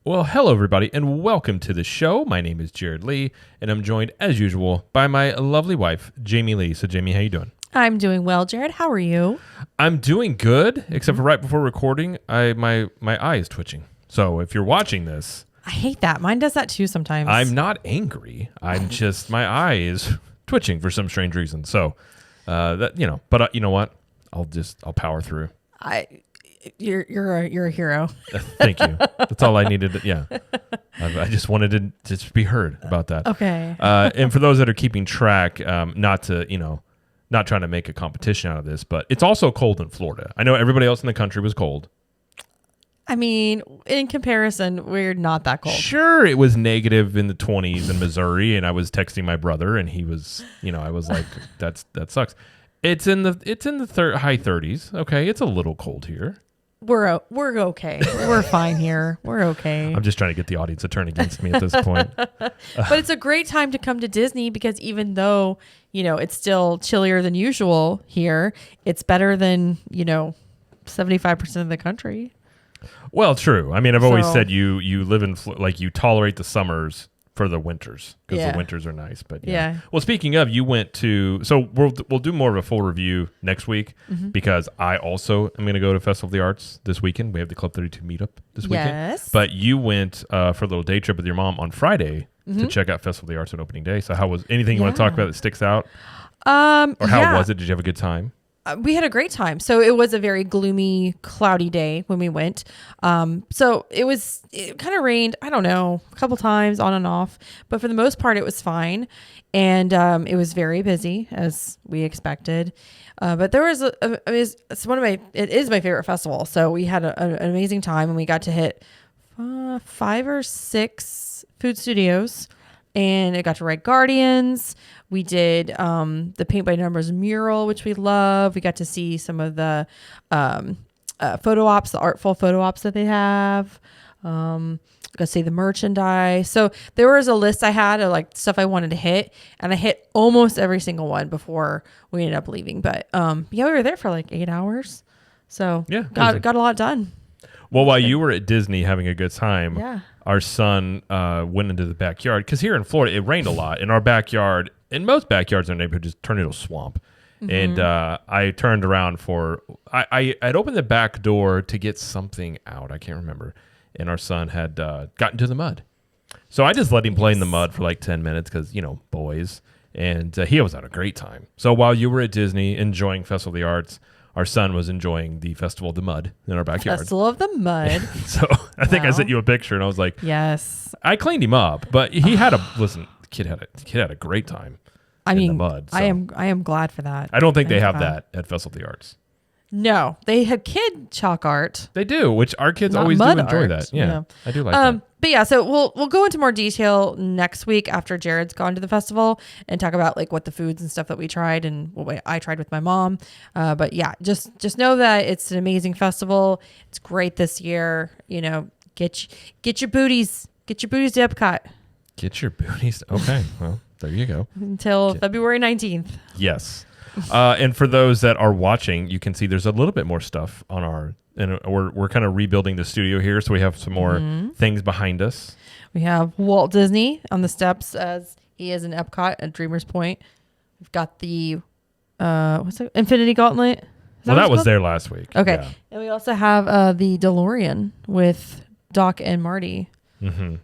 Well, hello everybody, and welcome to the show. My name is Jared Lee, and I'm joined, as usual, by my lovely wife, Jamie Lee. So, Jamie, how you doing? I'm doing well, Jared. How are you? I'm doing good, except for right before recording, my eye is twitching. So, if you're watching this, I hate that. Mine does that too sometimes. I'm not angry. I'm just my eye is twitching for some strange reason. So, but you know what? I'll power through. You're a hero. Thank you. That's all I needed. Yeah. I just wanted to just be heard about that. Okay. And for those that are keeping track, not trying to make a competition out of this, but it's also cold in Florida. I know everybody else in the country was cold. I mean, in comparison, we're not that cold. Sure, it was negative in the 20s in Missouri, and I was texting my brother, and he was, I was like, that sucks. It's in the high 30s. Okay, it's a little cold here. We're okay. We're fine here. We're okay. I'm just trying to get the audience to turn against me at this point. But it's a great time to come to Disney because even though, it's still chillier than usual here, it's better than, 75% of the country. Well, true. I mean, I've always said you live in, you tolerate the summers for the winters because the winters are nice. But yeah. Well, speaking of, you went to, so we'll do more of a full review next week because I also am going to go to Festival of the Arts this weekend. We have the Club 32 meetup this weekend. Yes. But you went for a little day trip with your mom on Friday to check out Festival of the Arts on opening day. So how was anything you want to talk about that sticks out? Or how was it? Did you have a good time? We had a great time. So it was a very gloomy, cloudy day when we went. So it kind of rained, I don't know, a couple times on and off, but for the most part, it was fine. And it was very busy as we expected. But there was it is my favorite festival. So we had an amazing time and we got to hit 5 or 6 food studios. And I got to ride Guardians. We did the Paint by Numbers mural, which we love. We got to see some of the photo ops, the artful photo ops that they have. Got to see the merchandise. So there was a list I had of stuff I wanted to hit, and I hit almost every single one before we ended up leaving. But we were there for 8 hours, so got a lot done. Well, while you were at Disney having a good time, our son went into the backyard because here in Florida it rained a lot. In our backyard, in most backyards in our neighborhood, just turned into a swamp. And I turned around I'd opened the back door to get something out. I can't remember. And our son had gotten to the mud. So I just let him play in the mud for 10 minutes because, boys. And he was having a great time. So while you were at Disney enjoying Festival of the Arts, our son was enjoying the Festival of the Mud in our backyard. Festival of the Mud. So I think I sent you a picture and I was like, yes. I cleaned him up, but he had the kid had a great time. In the mud. So. I am glad for that. I don't think they have that at Festival of the Arts. No, they have kid chalk art. They do, which our kids always do enjoy that. Yeah, I do like that. But yeah, so we'll go into more detail next week after Jared's gone to the festival and talk about what the foods and stuff that we tried and what I tried with my mom. But yeah, just know that it's an amazing festival. It's great this year. Get your booties to Epcot. Get your booties. Okay, well there you go. Until February 19th. Yes. And for those that are watching, you can see there's a little bit more stuff on and we're kind of rebuilding the studio here, so we have some more things behind us. We have Walt Disney on the steps as he is in Epcot at Dreamer's Point. We've got the what's it? Infinity Gauntlet. That was there last week. Okay, yeah. And we also have the DeLorean with Doc and Marty.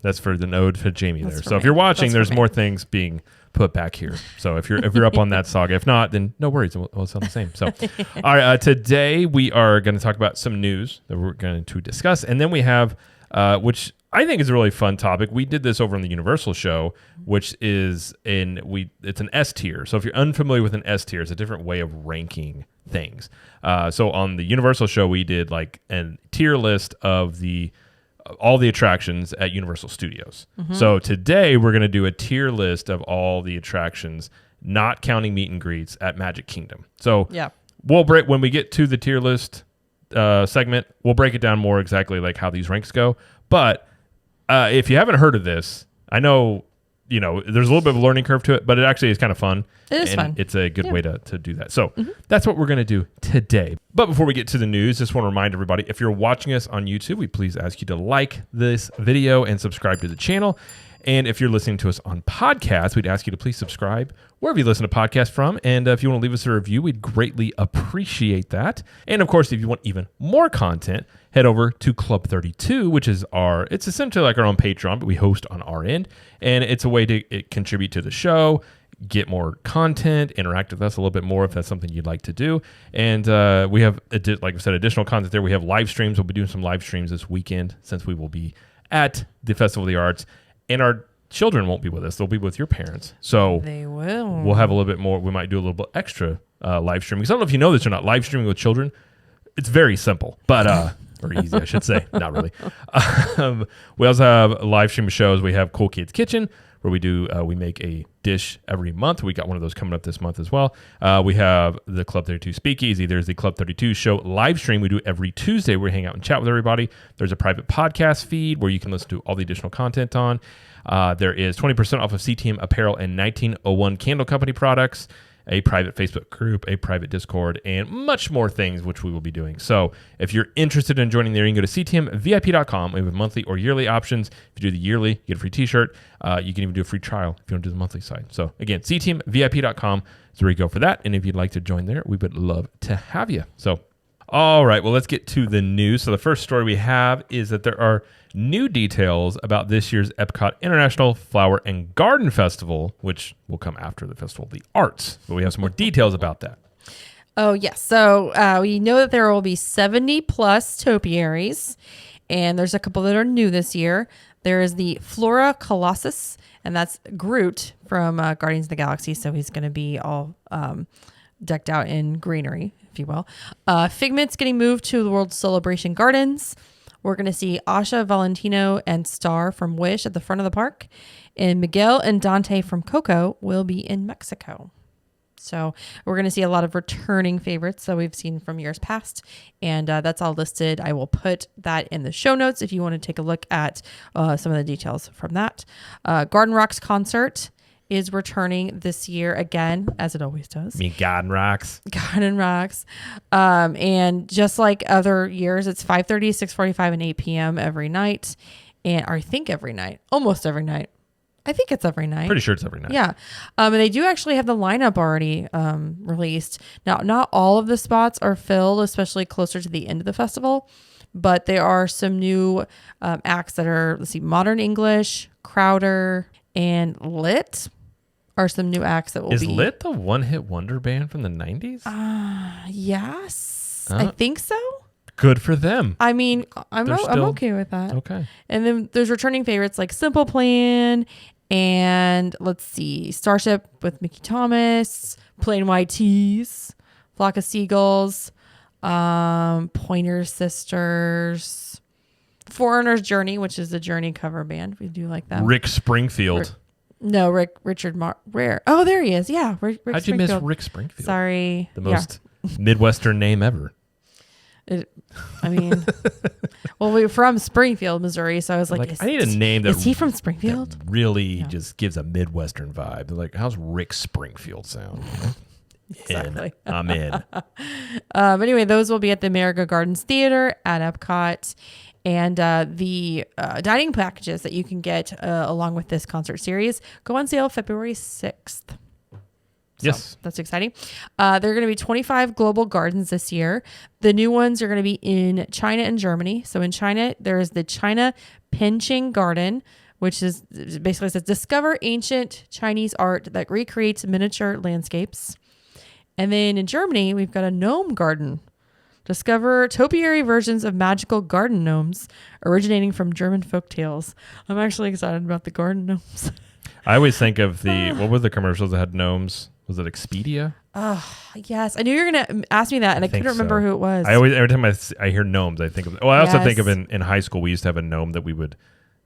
That's for the ode for Jamie there. So if you're watching, there's more things being put back here. So if you're up on that saga, if not, then no worries. We'll sound the same. So, all right. Today we are going to talk about some news that we're going to discuss, and then we have, which I think is a really fun topic. We did this over on the Universal show, which is it's an S tier. So if you're unfamiliar with an S tier, it's a different way of ranking things. So on the Universal show, we did a tier list of all the attractions at Universal Studios. So today we're going to do a tier list of all the attractions, not counting meet and greets at Magic Kingdom. So we'll break when we get to the tier list segment. We'll break it down more exactly how these ranks go. But if you haven't heard of this, I know there's a little bit of a learning curve to it, but it actually is kind of fun. It is fun. It's a good way to do that. So that's what we're going to do today. But before we get to the news, just want to remind everybody, if you're watching us on YouTube, we please ask you to like this video and subscribe to the channel. And if you're listening to us on podcasts, we'd ask you to please subscribe wherever you listen to podcasts from. And if you want to leave us a review, we'd greatly appreciate that. And of course, if you want even more content, head over to Club 32, which is it's essentially like our own Patreon, but we host on our end. And it's a way to contribute to the show, get more content, interact with us a little bit more if that's something you'd like to do. And we have, like I said, additional content there. We have live streams. We'll be doing some live streams this weekend since we will be at the Festival of the Arts. And our children won't be with us. They'll be with your parents. So they will. We'll have a little bit more. We might do a little bit extra live streaming. Because I don't know if you know this or not. Live streaming with children, it's very simple. But or easy, I should say. Not really. We also have live stream shows. We have Cool Kids Kitchen, where we make a dish every month. We got one of those coming up this month as well. We have the Club 32 Speakeasy. There's the Club 32 show live stream we do every Tuesday. We hang out and chat with everybody. There's a private podcast feed where you can listen to all the additional content on. There is 20% off of CTM apparel and 1901 Candle Company products, a private Facebook group, a private Discord, and much more things which we will be doing. So if you're interested in joining there, you can go to ctmvip.com. We have monthly or yearly options. If you do the yearly, you get a free t-shirt. You can even do a free trial if you want to do the monthly side. So again, ctmvip.com is where you go for that. And if you'd like to join there, we would love to have you. So, all right, well, let's get to the news. So the first story we have is that there are new details about this year's Epcot International Flower and Garden Festival, which will come after the Festival of the Arts. But we have some more details about that. Oh, yes. So we know that there will be 70 plus topiaries, and there's a couple that are new this year. There is the Flora Colossus, and that's Groot from Guardians of the Galaxy. So he's going to be all decked out in greenery, if you will. Figment's getting moved to the World Celebration Gardens. We're going to see Asha, Valentino, and Star from Wish at the front of the park. And Miguel and Dante from Coco will be in Mexico. So we're going to see a lot of returning favorites that we've seen from years past. And that's all listed. I will put that in the show notes if you want to take a look at some of the details from that. Garden Rocks concert is returning this year again, as it always does. Garden Rocks. Garden Rocks. And just like other years, it's 5:30, 6:45, and 8 p.m. every night. And I think every night. Almost every night. I think it's every night. Pretty sure it's every night. Yeah. And they do actually have the lineup already released. Now, not all of the spots are filled, especially closer to the end of the festival. But there are some new acts that are, Modern English, Crowder, and Lit are some new acts that will be. Is Lit the one-hit wonder band from the 90s? Yes. I think so. Good for them. I mean, I'm okay with that. Okay. And then there's returning favorites like Simple Plan and Starship with Mickey Thomas, Plain White Tees, Flock of Seagulls, Pointer Sisters, Foreigner's Journey, which is the Journey cover band. We do like that. Rick Springfield. Richard Rare. Oh, there he is. Yeah. Rick How'd you miss Rick Springfield? Sorry. The most Midwestern name ever. We're from Springfield, Missouri, so I was like, I need a name that is he from Springfield? That really just gives a Midwestern vibe. They're like, how's Rick Springfield sound? Exactly. I'm in. Anyway, those will be at the America Gardens Theater at Epcot. And the dining packages that you can get along with this concert series go on sale February 6th. So yes. That's exciting. There are going to be 25 global gardens this year. The new ones are going to be in China and Germany. So in China, there is the China Penqing Garden, which is basically says discover ancient Chinese art that recreates miniature landscapes. And then in Germany, we've got a gnome garden. Discover topiary versions of magical garden gnomes originating from German folktales. I'm actually excited about the garden gnomes. I always think of what were the commercials that had gnomes? Was it Expedia? Oh, yes. I knew you were going to ask me that, and I couldn't remember who it was. Every time I hear gnomes, I think of. Well, I also think of in high school, we used to have a gnome that we would.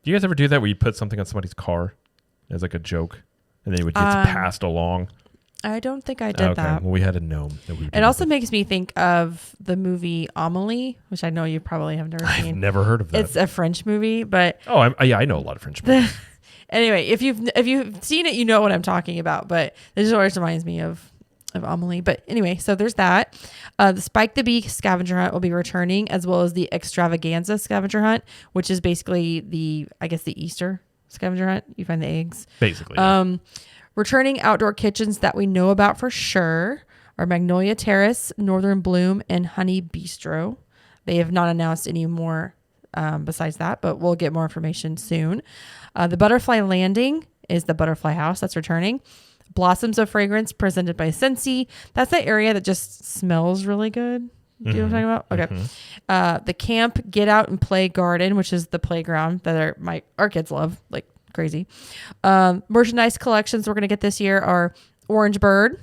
Do you guys ever do that where you put something on somebody's car as like a joke, and then it would get passed along? I don't think I did that. Well, we had a gnome that we would. It also makes me think of the movie Amélie, which I know you probably have never seen. I've never heard of that. It's a French movie, but I know a lot of French movies. Anyway, if you've seen it, you know what I'm talking about. But this always reminds me of Amelie. But anyway, so there's that. The Spike the Bee scavenger hunt will be returning, as well as the Extravaganza scavenger hunt, which is basically the Easter scavenger hunt. You find the eggs. Basically. Returning outdoor kitchens that we know about for sure are Magnolia Terrace, Northern Bloom, and Honey Bistro. They have not announced any more besides that, but we'll get more information soon. The Butterfly Landing is the Butterfly House that's returning. Blossoms of Fragrance presented by Scentsy. That's the area that just smells really good. Do you know what I'm talking about? Okay. Mm-hmm. The Camp Get Out and Play Garden, which is the playground that our kids love like crazy. Merchandise collections we're going to get this year are Orange Bird.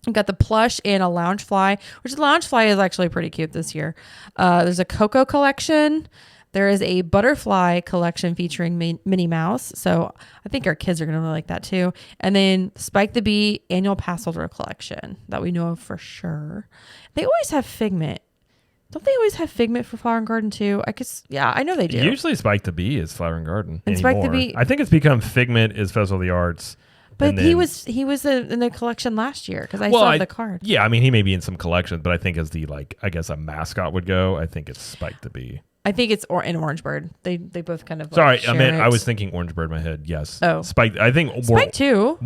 We've got the plush and a Loungefly, which the Loungefly is actually pretty cute this year. There's a Coco collection. There is a butterfly collection featuring Minnie Mouse. So I think our kids are going to really like that too. And then Spike the Bee annual pass holder collection that we know of for sure. They always have Figment. Don't they always have Figment for Flower and Garden too? I know they do. Usually Spike the Bee is Flower and Garden. And Spike the Bee. I think it's become Figment is Festival of the Arts. But he was in the collection last year because I saw the card. Yeah, I mean, he may be in some collections, but I think as a mascot would go, I think it's Spike the Bee. I think it's in Orange Bird. They both kind of Sorry, I was thinking Orange Bird in my head. Yes. Oh. Spike. I think Spike too.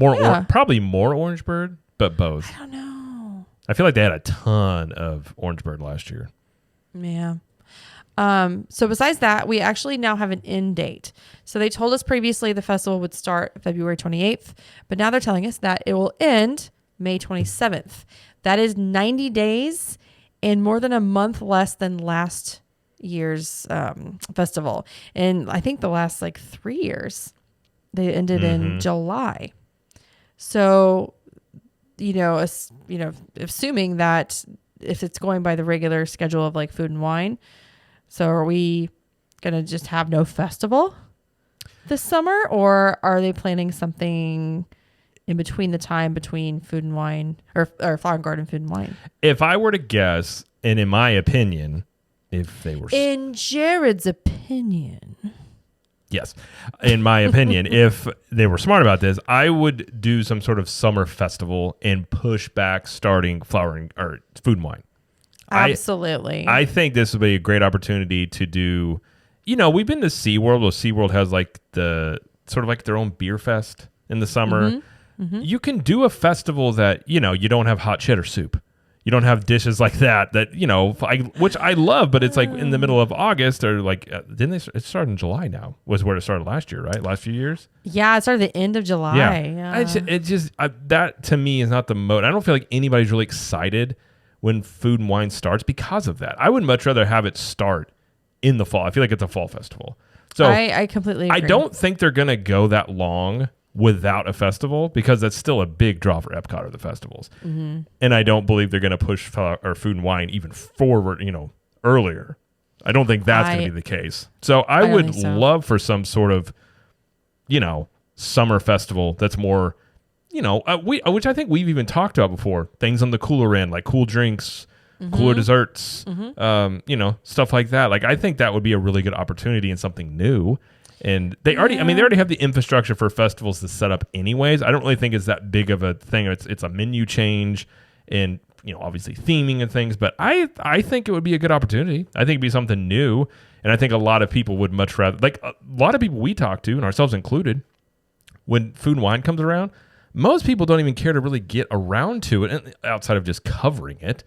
Probably more Orange Bird, but both. I don't know. I feel like they had a ton of Orange Bird last year. Yeah. So besides that, we actually now have an end date. So they told us previously the festival would start February 28th, but now they're telling us that it will end May 27th. That is 90 days and more than a month less than last year's festival. And I think the last 3 years they ended in July. So, assuming that if it's going by the regular schedule of Food and Wine, so are we going to just have no festival this summer, or are they planning something in between Food and Wine or Flower and Garden Food and Wine? If I were to guess, and in my opinion, if they were... In Jared's opinion. Yes. In my opinion, if they were smart about this, I would do some sort of summer festival and push back starting Food and Wine. Absolutely. I think this would be a great opportunity to do, we've been to SeaWorld. Well, SeaWorld has their own beer fest in the summer. You can do a festival that, you don't have hot cheddar soup. You don't have dishes like that, which I love, but it's in the middle of August or it started in July now, was where it started last year, right? Last few years? Yeah, it started the end of July. Yeah. That to me is not the mode. I don't feel like anybody's really excited when Food and Wine starts because of that. I would much rather have it start in the fall. I feel like it's a fall festival. So I completely agree. I don't think they're going to go that long without a festival because that's still a big draw for Epcot or the festivals. And I don't believe they're going to push Food and Wine even forward, earlier. I don't think that's going to be the case. So I would love for some sort of, summer festival that's more, which I think we've even talked about before. Things on the cooler end, like cool drinks, cooler desserts, stuff like that. I think that would be a really good opportunity and something new. And they already have the infrastructure for festivals to set up anyways. I don't really think it's that big of a thing. It's a menu change and, obviously theming and things. But I think it would be a good opportunity. I think it'd be something new. And I think a lot of people would much rather, a lot of people we talk to, and ourselves included, when Food and Wine comes around, most people don't even care to really get around to it outside of just covering it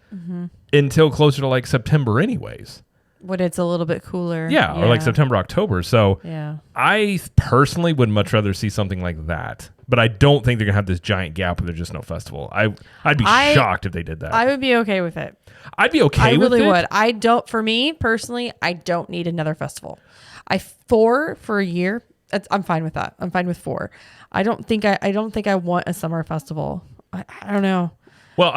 until closer to September anyways. When it's a little bit cooler. Yeah, or September, October. So yeah. I personally would much rather see something like that. But I don't think they're going to have this giant gap where there's just no festival. I'd be shocked if they did that. I would be okay with it. I'd be okay with it. I really would. For me, personally, I don't need another festival. 4 for a year, I'm fine with that. I'm fine with 4. I don't think I want a summer festival. I don't know. Well,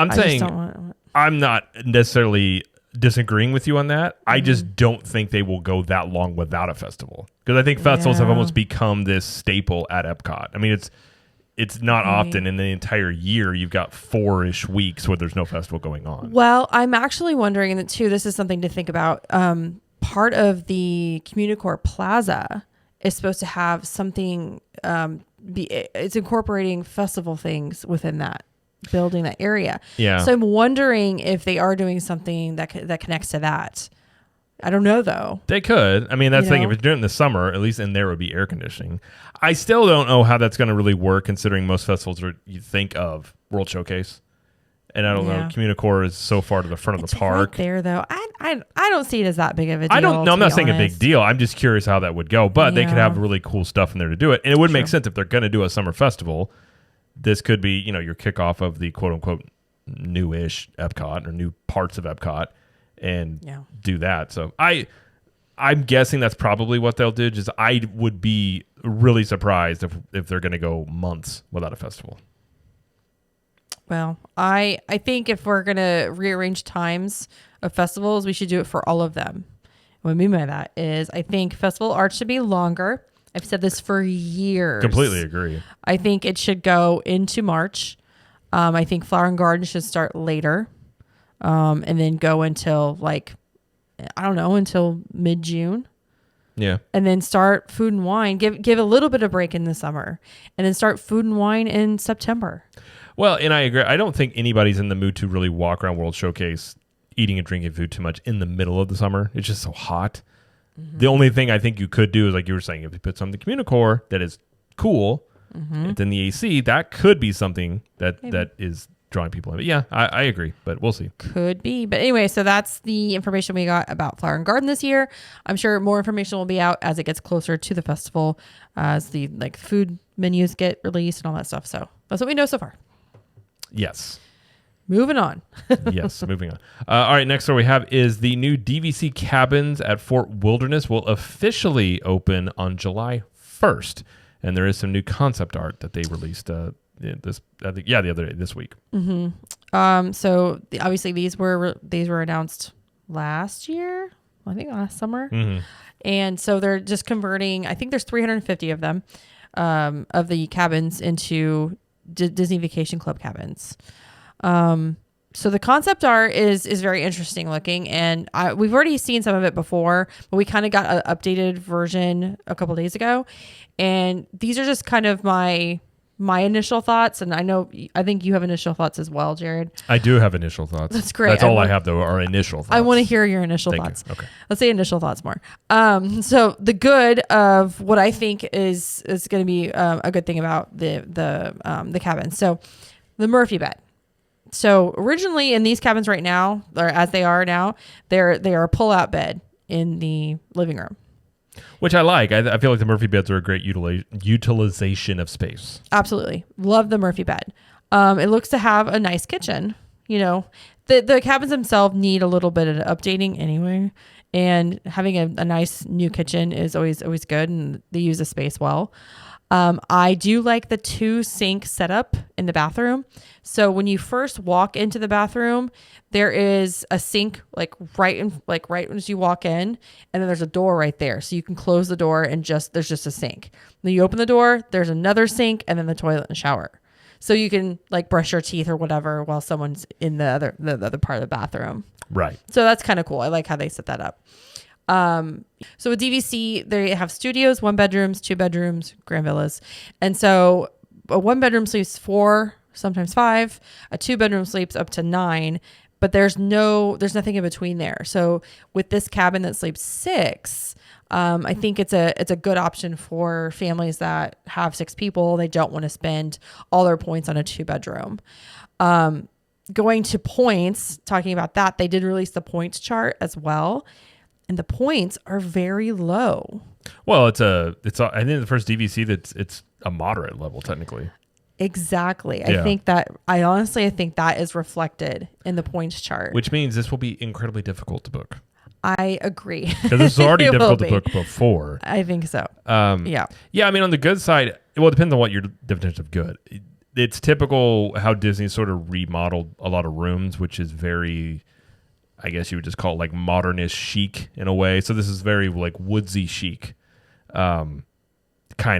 I'm not necessarily disagreeing with you on that. I just don't think they will go that long without a festival because I think festivals have almost become this staple at Epcot. I mean, it's not often in the entire year you've got 4-ish weeks where there's no festival going on. Well, I'm actually wondering, and too, this is something to think about. Part of the Communicore Plaza is supposed to have something, it's incorporating festival things within that building, that area. Yeah. So I'm wondering if they are doing something that connects to that. I don't know though. They could. I mean, that's the thing. If it's during the summer, at least in there would be air conditioning. I still don't know how that's going to really work, considering most festivals you think of World Showcase. And I don't know, Communicore is so far to the front of the park. Right there, though. I don't see it as that big of a deal. I don't know. I'm not saying a big deal. I'm just curious how that would go. But they could have really cool stuff in there to do it. And it would make sense if they're going to do a summer festival. This could be, your kickoff of the quote unquote newish Epcot or new parts of Epcot and do that. So I'm guessing that's probably what they'll do. Just I would be really surprised if they're going to go months without a festival. Well, I think if we're going to rearrange times of festivals, we should do it for all of them. What I mean by that is I think Festival Arts should be longer. I've said this for years. Completely agree. I think it should go into March. I think Flower and Garden should start later and then go until until mid-June. Yeah. And then start Food and Wine. Give a little bit of break in the summer. And then start Food and Wine in September. Well, and I agree. I don't think anybody's in the mood to really walk around World Showcase eating and drinking food too much in the middle of the summer. It's just so hot. Mm-hmm. The only thing I think you could do is, like you were saying, if you put something Communicore that is cool, and then the AC, that could be something that is drawing people in. But yeah, I agree, but we'll see. Could be. But anyway, so that's the information we got about Flower and Garden this year. I'm sure more information will be out as it gets closer to the festival, as the food menus get released and all that stuff. So that's what we know so far. Yes. Moving on. Yes, moving on. All right, next story we have is the new DVC cabins at Fort Wilderness will officially open on July 1st. And there is some new concept art that they released the other day, this week. Mm-hmm. So obviously these were announced last year, I think last summer. Mm-hmm. And so they're just converting, I think there's 350 of them, of the cabins into Disney Vacation Club cabins. So the concept art is very interesting looking, and we've already seen some of it before, but we kind of got an updated version a couple days ago. And these are just kind of my initial thoughts. And I think you have initial thoughts as well, Jared. I do have initial thoughts. That's great. That's all I have though, are initial thoughts. I want to hear your initial thoughts. Okay. Let's say initial thoughts more. So the good of what I think is going to be a good thing about the cabin. So the Murphy bed. So originally in these cabins right now, or as they are now, they are a pull-out bed in the living room. Which I like. I feel like the Murphy beds are a great utilization of space. Absolutely. Love the Murphy bed. It looks to have a nice kitchen. The cabins themselves need a little bit of updating anyway. And having a nice new kitchen is always good, and they use the space well. I do like the 2 sink setup in the bathroom. So when you first walk into the bathroom, there is a sink right as you walk in, and then there's a door right there. So you can close the door and there's just a sink. Then you open the door, there's another sink, and then the toilet and shower. So you can brush your teeth or whatever while someone's in the other part of the bathroom. Right. So that's kind of cool. I like how they set that up. So with DVC, they have studios, 1 bedrooms, 2 bedrooms, grand villas. And so a 1 bedroom sleeps 4, sometimes 5, a 2 bedroom sleeps up to 9, but there's nothing in between there. So with this cabin that sleeps 6, I think it's a good option for families that have 6 people. They don't want to spend all their points on a 2 bedroom. Going to points, talking about that, they did release the points chart as well. And the points are very low. Well, I think the first DVC it's a moderate level technically. Exactly. Yeah. I think that is reflected in the points chart. Which means this will be incredibly difficult to book. I agree. Because this is already difficult to book before. I think so. Yeah. I mean, on the good side, well, it depends on what your definition of good. It's typical how Disney sort of remodeled a lot of rooms, which is very, I guess you would just call it modernish chic in a way. So this is very woodsy chic. Kind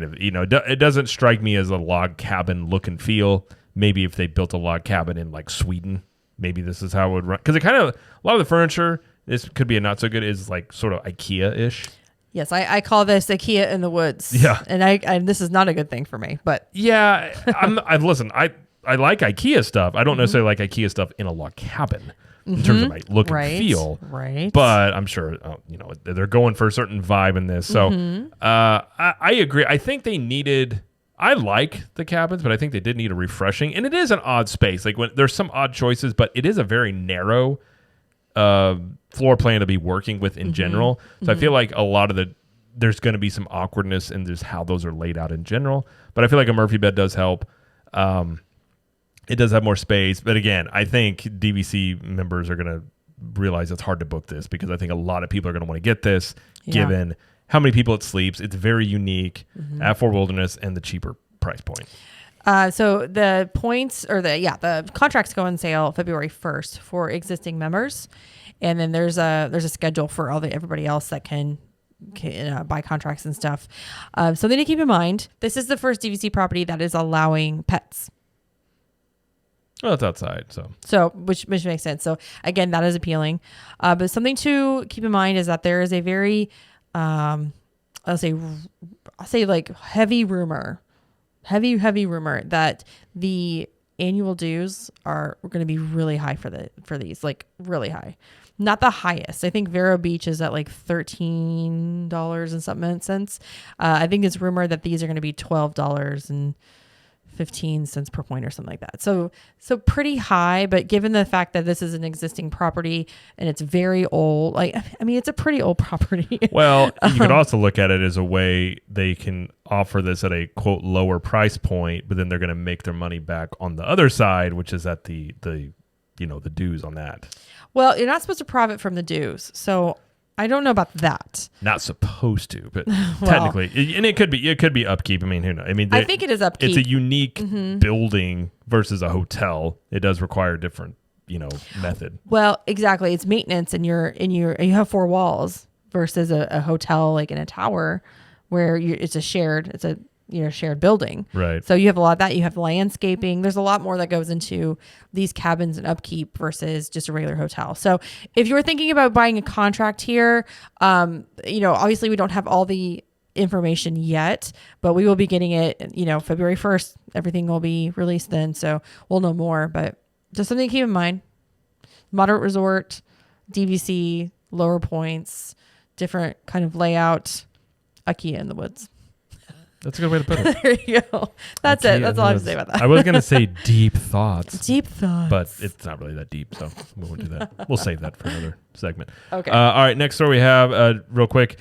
of, it doesn't strike me as a log cabin look and feel. Maybe if they built a log cabin in Sweden, maybe this is how it would run. Because a lot of the furniture, this could be a not so good, is sort of IKEA-ish. Yes, I call this IKEA in the woods. Yeah. And this is not a good thing for me, but yeah, listen, I like IKEA stuff. I don't necessarily like IKEA stuff in a log cabin in terms of my look and feel. Right. But I'm sure, they're going for a certain vibe in this. So I agree. I think they needed, I like the cabins, but I think they did need a refreshing. And it is an odd space. Like when there's some odd choices, but it is a very narrow floor plan to be working with in general. So I feel like a lot of there's going to be some awkwardness in just how those are laid out in general. But I feel like a Murphy bed does help. It does have more space. But again, I think DVC members are going to realize it's hard to book this because I think a lot of people are going to want to get this given how many people it sleeps. It's very unique at Fort Wilderness and the cheaper price point. So the points or the contracts go on sale February 1st for existing members. And then there's a schedule for everybody else that can buy contracts and stuff. Something to keep in mind. This is the first DVC property that is allowing pets. Well, it's outside, so which makes sense. So again, that is appealing. But something to keep in mind is that there is a very, I'll say like heavy rumor that the annual dues are going to be really high for these, like really high. Not the highest. I think Vero Beach is at like $13 and something cents. I think it's rumored that these are going to be $12.15 per point or something like that. So pretty high, but given the fact that this is an existing property and it's very old, it's a pretty old property. Well, you could also look at it as a way they can offer this at a quote lower price point, but then they're going to make their money back on the other side, which is at the dues on that. Well, you're not supposed to profit from the dues, so I don't know about that. Not supposed to, but technically, and it could be upkeep. I mean, who knows? I mean, I think it is upkeep. It's a unique building versus a hotel. It does require a different, method. Well, exactly. It's maintenance, and you have four walls versus a hotel like in a tower where it's a shared building. Right. So you have a lot of that. You have landscaping. There's a lot more that goes into these cabins and upkeep versus just a regular hotel. So if you were thinking about buying a contract here, obviously we don't have all the information yet, but we will be getting it, February 1st. Everything will be released then. So we'll know more, but just something to keep in mind. Moderate resort, DVC, lower points, different kind of layout, IKEA in the woods. That's a good way to put it. There you go. That's it. That's all I have to say about that. I was going to say deep thoughts. Deep thoughts. But it's not really that deep, so we won't do that. We'll save that for another segment. Okay. All right, next story we have, real quick.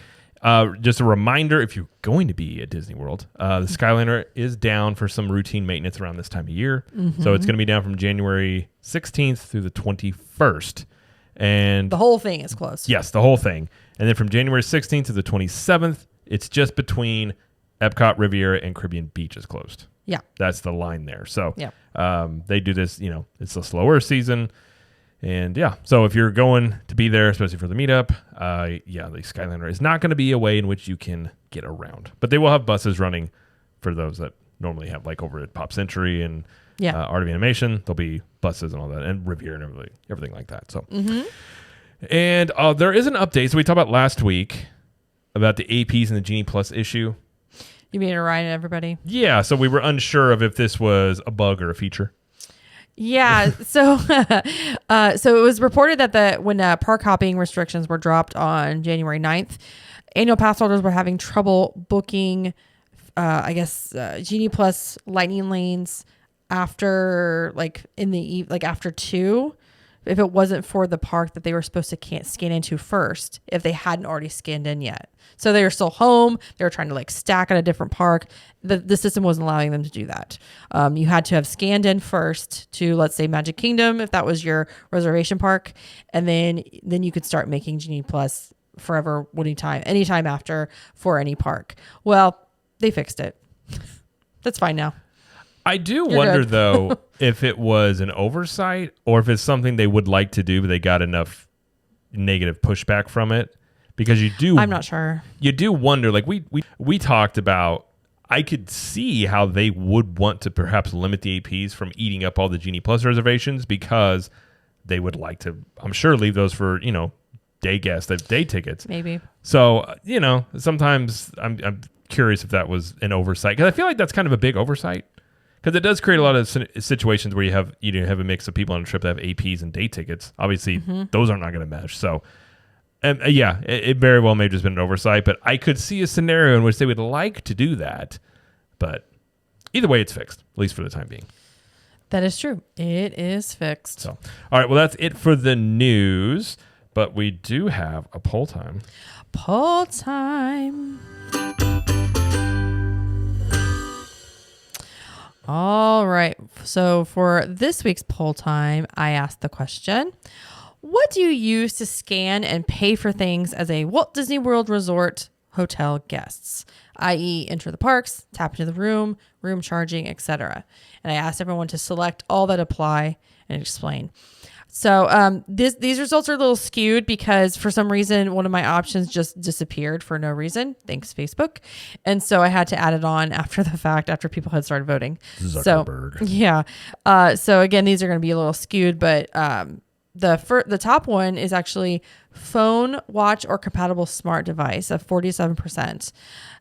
Just a reminder, if you're going to be at Disney World, the Skyliner is down for some routine maintenance around this time of year. So it's going to be down from January 16th through the 21st. And the whole thing is closed. Yes, the whole thing. And then from January 16th to the 27th, it's just between Epcot, Riviera, and Caribbean Beach is closed. Yeah. That's the line there. So they do this, it's a slower season. And so if you're going to be there, especially for the meetup, the Skyliner is not going to be a way in which you can get around. But they will have buses running for those that normally have, like over at Pop Century and Art of Animation. There'll be buses and all that, and Riviera and everything like that. So, and there is an update. So we talked about last week about the APs and the Genie Plus issue. You mean to remind everybody? Yeah, so we were unsure of if this was a bug or a feature. Yeah, so it was reported that when park hopping restrictions were dropped on January 9th, annual pass holders were having trouble booking, Genie Plus Lightning lanes after after 2. If it wasn't for the park that they were supposed to scan into first, if they hadn't already scanned in yet. So they were still home. They were trying to stack at a different park. The system wasn't allowing them to do that. You had to have scanned in first to, let's say, Magic Kingdom, if that was your reservation park. And then you could start making Genie Plus forever, anytime after for any park. Well, they fixed it. That's fine now. I do wonder, though, if it was an oversight or if it's something they would like to do, but they got enough negative pushback from it. Because I'm not sure. You do wonder, we talked about, I could see how they would want to perhaps limit the APs from eating up all the Genie Plus reservations because they would like to, I'm sure, leave those for, day guests that have day tickets. Maybe. So, sometimes I'm curious if that was an oversight, because I feel like that's kind of a big oversight, because it does create a lot of situations where you have a mix of people on a trip that have APs and day tickets. Obviously, those are not going to mesh. So, it very well may have just been an oversight, but I could see a scenario in which they would like to do that. But either way, it's fixed, at least for the time being. That is true. It is fixed. So, all right. Well, that's it for the news, but we do have a poll time. Poll time. All right. So for this week's poll time, I asked the question, what do you use to scan and pay for things as a Walt Disney World Resort hotel guests, i.e. enter the parks, tap into the room charging, etc. And I asked everyone to select all that apply and explain. So these results are a little skewed because for some reason, one of my options just disappeared for no reason. Thanks, Facebook. And so I had to add it on after the fact, after people had started voting. Zuckerberg. So, yeah. So again, these are going to be a little skewed, but the top one is actually phone, watch, or compatible smart device of 47%.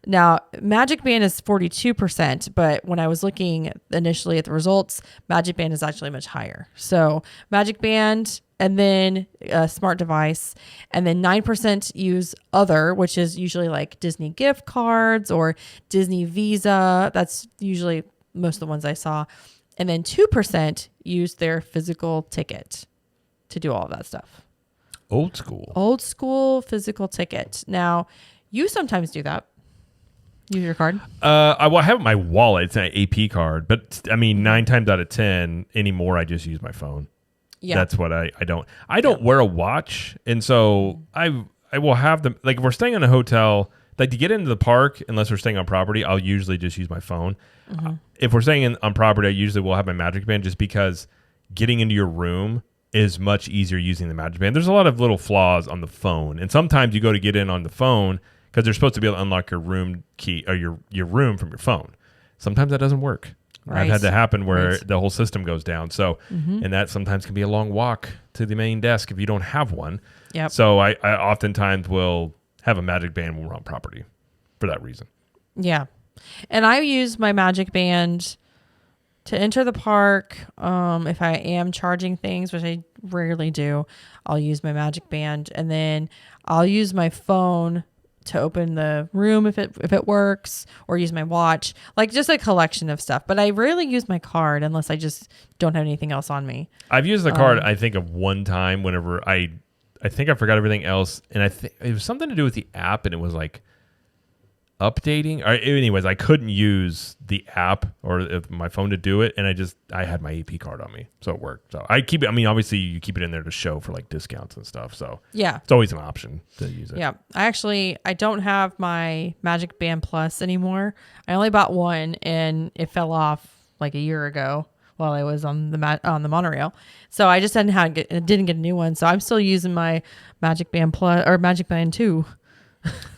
Now, Magic Band is 42%, but when I was looking initially at the results, Magic Band is actually much higher. So Magic Band, and then a smart device, and then 9% use other, which is usually like Disney gift cards or Disney Visa. That's usually most of the ones I saw. And then 2% use their physical ticket to do all of that stuff. Old school physical ticket. Now, you sometimes do that. Use your card? I have my wallet. It's an AP card. But, 9 times out of 10 anymore, I just use my phone. Yeah. That's what I don't. I don't wear a watch. And so I will have them. Like, if we're staying in a hotel, like to get into the park, unless we're staying on property, I'll usually just use my phone. If we're staying on property, I usually will have my Magic Band, just because getting into your room is much easier using the Magic Band. There's a lot of little flaws on the phone. And sometimes you go to get in on the phone because they're supposed to be able to unlock your room key or your room from your phone. Sometimes that doesn't work. Right. I've had that happen where the whole system goes down. So, and that sometimes can be a long walk to the main desk if you don't have one. Yep. So I oftentimes will have a Magic Band when we're on property for that reason. Yeah. And I use my Magic Band to enter the park. If I am charging things, which I rarely do, I'll use my Magic Band, and then I'll use my phone to open the room if it works, or use my watch, like just a collection of stuff. But I rarely use my card unless I just don't have anything else on me. I've used the card, I think, of one time whenever I think I forgot everything else, and I think it was something to do with the app, and it was like updating. Anyways, I couldn't use the app or my phone to do it, and I had my AP card on me, so it worked. So I keep it. Obviously you keep it in there to show for like discounts and stuff. So yeah, it's always an option to use it. Yeah, I don't have my Magic Band Plus anymore. I only bought one, and it fell off like a year ago while I was on the monorail. So I just didn't get a new one. So I'm still using my Magic Band Plus or Magic Band 2.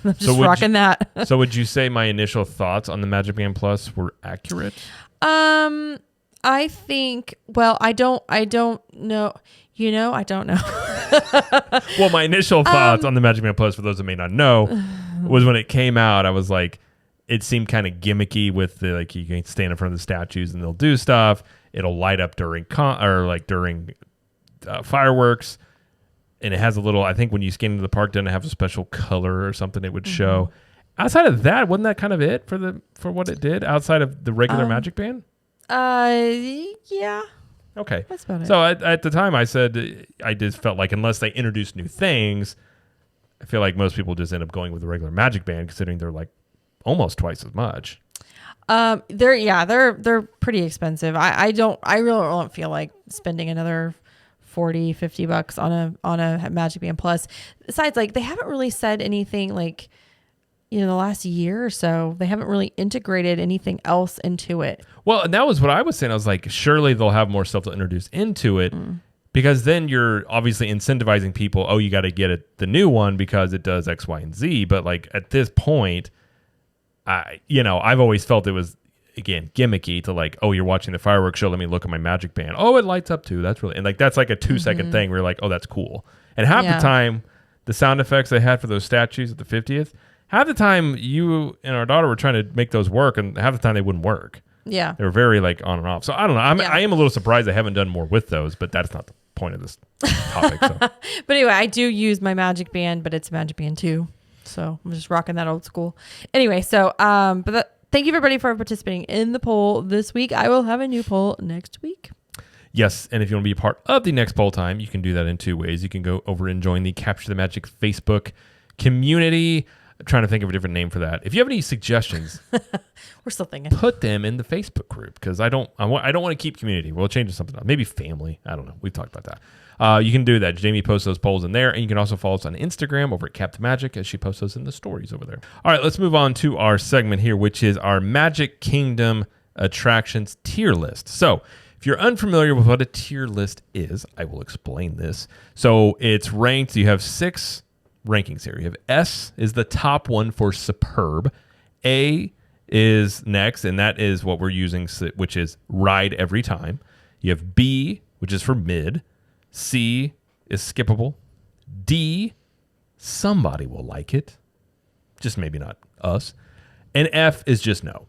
I'm just rocking that. So would you say my initial thoughts on the Magic Band Plus were accurate? I think, well, I don't know. I don't know. Well, my initial thoughts on the Magic Band Plus, for those that may not know, was when it came out, I was like, it seemed kind of gimmicky with the, like, you can stand in front of the statues and they'll do stuff. It'll light up during fireworks. And it has a little, I think when you scan into the park, doesn't it have a special color or something it would show? Outside of that, wasn't that kind of it for what it did outside of the regular Magic Band? Yeah. Okay. That's about it. So at the time I said, I just felt like unless they introduce new things, I feel like most people just end up going with the regular Magic Band, considering they're like almost twice as much. They're pretty expensive. I really don't feel like spending another $40-$50 on a Magic Band Plus. Besides, like, they haven't really said anything like, the last year or so, they haven't really integrated anything else into it. Well, and that was what I was saying. I was like, surely they'll have more stuff to introduce into it, because then you're obviously incentivizing people. Oh, you got to get the new one because it does X, Y, and Z. But like at this point, I've always felt it was, again, gimmicky to like, oh, you're watching the fireworks show, let me look at my Magic Band. Oh, it lights up too. That's really, and like that's like a 2-second thing where you're like, oh, that's cool. And half the time, the sound effects they had for those statues at the 50th, half the time you and our daughter were trying to make those work, and half the time they wouldn't work. Yeah. They were very like on and off. So I don't know. I am a little surprised I haven't done more with those, but that's not the point of this topic. So. But anyway, I do use my Magic Band, but it's Magic Band 2. So I'm just rocking that old school. Anyway, so thank you everybody for participating in the poll this week. I will have a new poll next week. Yes, and if you want to be a part of the next poll time, you can do that in two ways. You can go over and join the Capture the Magic Facebook community. I'm trying to think of a different name for that. If you have any suggestions, we're still thinking. Put them in the Facebook group because I don't want to keep community. We'll change it to something else. Maybe family. I don't know. We've talked about that. You can do that. Jamie posts those polls in there, and you can also follow us on Instagram over at Cap the Magic as she posts those in the stories over there. All right, let's move on to our segment here, which is our Magic Kingdom attractions tier list. So if you're unfamiliar with what a tier list is, I will explain this. So it's ranked. You have 6 rankings here. You have S is the top one for superb. A is next, and that is what we're using, which is ride every time. You have B, which is for mid. C is skippable. D, somebody will like it. Just maybe not us. And F is just no.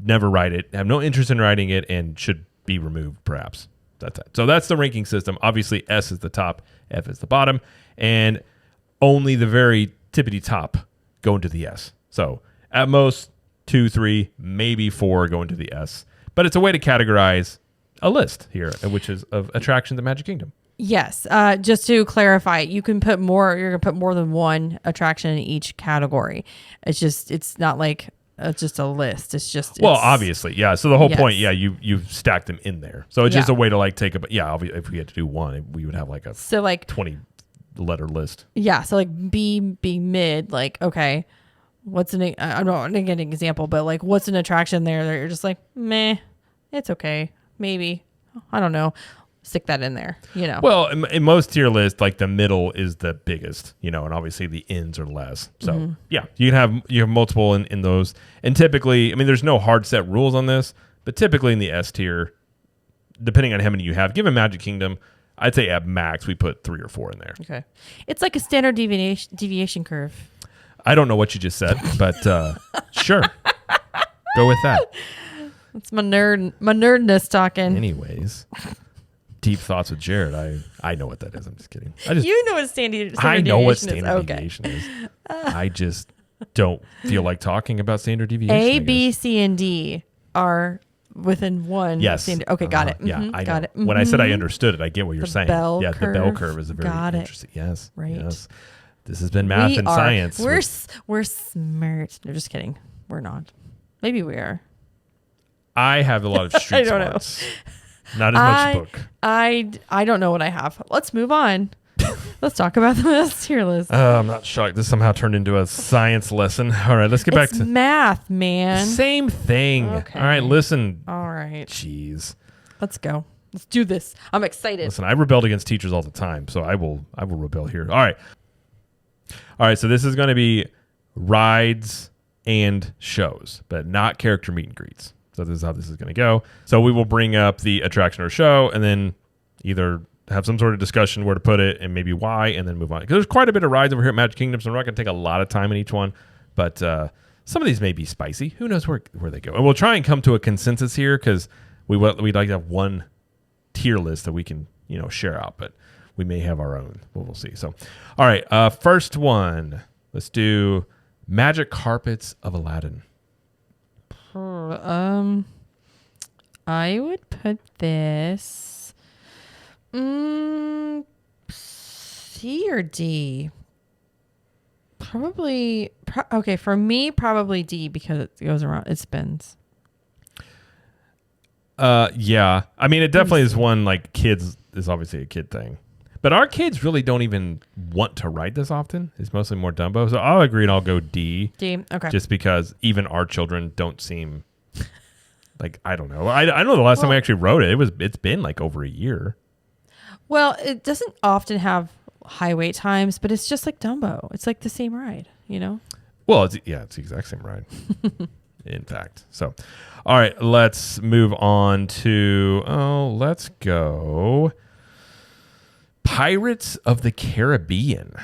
Never ride it. Have no interest in riding it and should be removed, perhaps. That's it. So that's the ranking system. Obviously, S is the top, F is the bottom, and only the very tippity top go into the S. So at most 2, 3, maybe 4 go into the S. But it's a way to categorize a list here, which is of attractions at Magic Kingdom. Yes. Just to clarify, you can put more. You're gonna put more than one attraction in each category. It's not like just a list. Obviously, yeah. So the whole point, yeah, you've stacked them in there. So it's just a way to like take if we had to do one, we would have like a 20 letter list. Yeah. So like B being mid, like, okay, I'm not gonna get an example, but like what's an attraction there that you're just like, meh, it's okay. Maybe. I don't know. Stick that in there, Well, in most tier lists, like the middle is the biggest, and obviously the ends are less. So yeah, you have multiple in those. And typically, there's no hard set rules on this, but typically in the S tier, depending on how many you have, given Magic Kingdom, I'd say at max we put 3 or 4 in there. Okay. It's like a standard deviation curve. I don't know what you just said, but sure. Go with that. That's my nerdness talking. Anyways, deep thoughts with Jared. I know what that is. I'm just kidding. You know what standard deviation is. I know what standard deviation is. I just don't feel like talking about standard deviation. A, B, C, and D are within one. Yes. Standard. Okay, got it. Yeah, I got it. When I said I understood it, I get what you're saying. Bell curve. The bell curve is a very interesting. Yes. Right. Yes. This has been math and science. We're smart. No, just kidding. We're not. Maybe we are. I have a lot of street smarts. Not as much book. I don't know what I have. Let's move on. Let's talk about the tier list. I'm not shocked. This somehow turned into a science lesson. All right, let's get back to math, man. Same thing. Okay. All right, listen. All right. Jeez. Let's go. Let's do this. I'm excited. Listen, I rebelled against teachers all the time, so I will rebel here. All right. All right, so this is going to be rides and shows, but not character meet and greets. So this is how this is going to go. So we will bring up the attraction or show and then either have some sort of discussion where to put it and maybe why, and then move on. Because there's quite a bit of rides over here at Magic Kingdom, so we're not going to take a lot of time in each one. But some of these may be spicy. Who knows where they go? And we'll try and come to a consensus here because we'd like to have one tier list that we can share out. But we may have our own. We'll see. So, all right. First one. Let's do Magic Carpets of Aladdin. I would put this C or D. Probably okay, for me probably D because it goes around, it spins. Yeah. It definitely is one like kids is obviously a kid thing. But our kids really don't even want to ride this often. It's mostly more Dumbo. So I'll agree and I'll go D. D, okay. Just because even our children don't seem like, I don't know. I know the last time we actually rode it, it's been like over a year. Well, it doesn't often have high wait times, but it's just like Dumbo. It's like the same ride, Well, it's the exact same ride, in fact. So, all right, let's move on to, let's go Pirates of the Caribbean.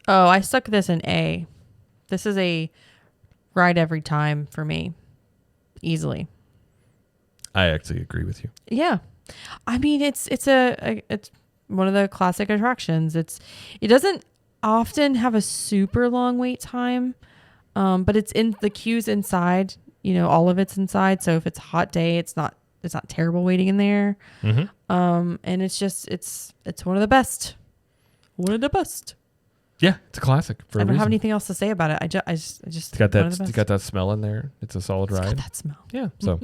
Oh, I stuck this in A. This is a ride every time for me. Easily. I actually agree with you. Yeah. I mean, it's one of the classic attractions. It doesn't often have a super long wait time, but it's in the queues inside. You know, all of it's inside. So if it's a hot day, it's not terrible waiting in there. Mm-hmm. And it's one of the best. One of the best. Yeah, it's a classic. I don't have anything else to say about it. I just it's got that smell in there. It's a solid ride. Got that smell. Yeah. So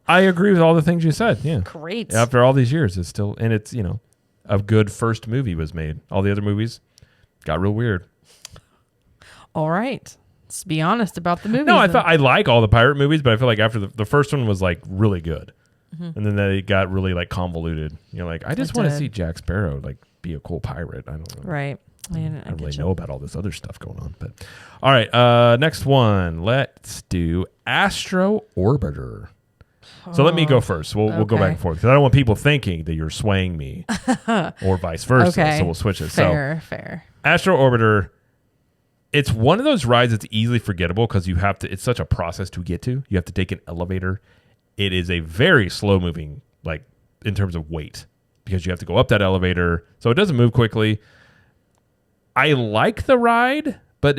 I agree with all the things you said. Yeah. Great. After all these years, it's still, and it's, a good first movie was made. All the other movies got real weird. All right. Let's be honest about the movies. No, I like all the pirate movies, but I feel like after the first one was like really good. Mm-hmm. And then they got really like convoluted. You're like, I just want to see Jack Sparrow like be a cool pirate. I don't know. Right. I don't really know about all this other stuff going on. But all right, next one. Let's do Astro Orbiter. So let me go first. We'll go back and forth because I don't want people thinking that you're swaying me or vice versa. Okay. So we'll switch it. Fair. Astro Orbiter. It's one of those rides that's easily forgettable because it's such a process to get to. You have to take an elevator. It is a very slow moving, like in terms of weight, because you have to go up that elevator. So it doesn't move quickly. I like the ride, but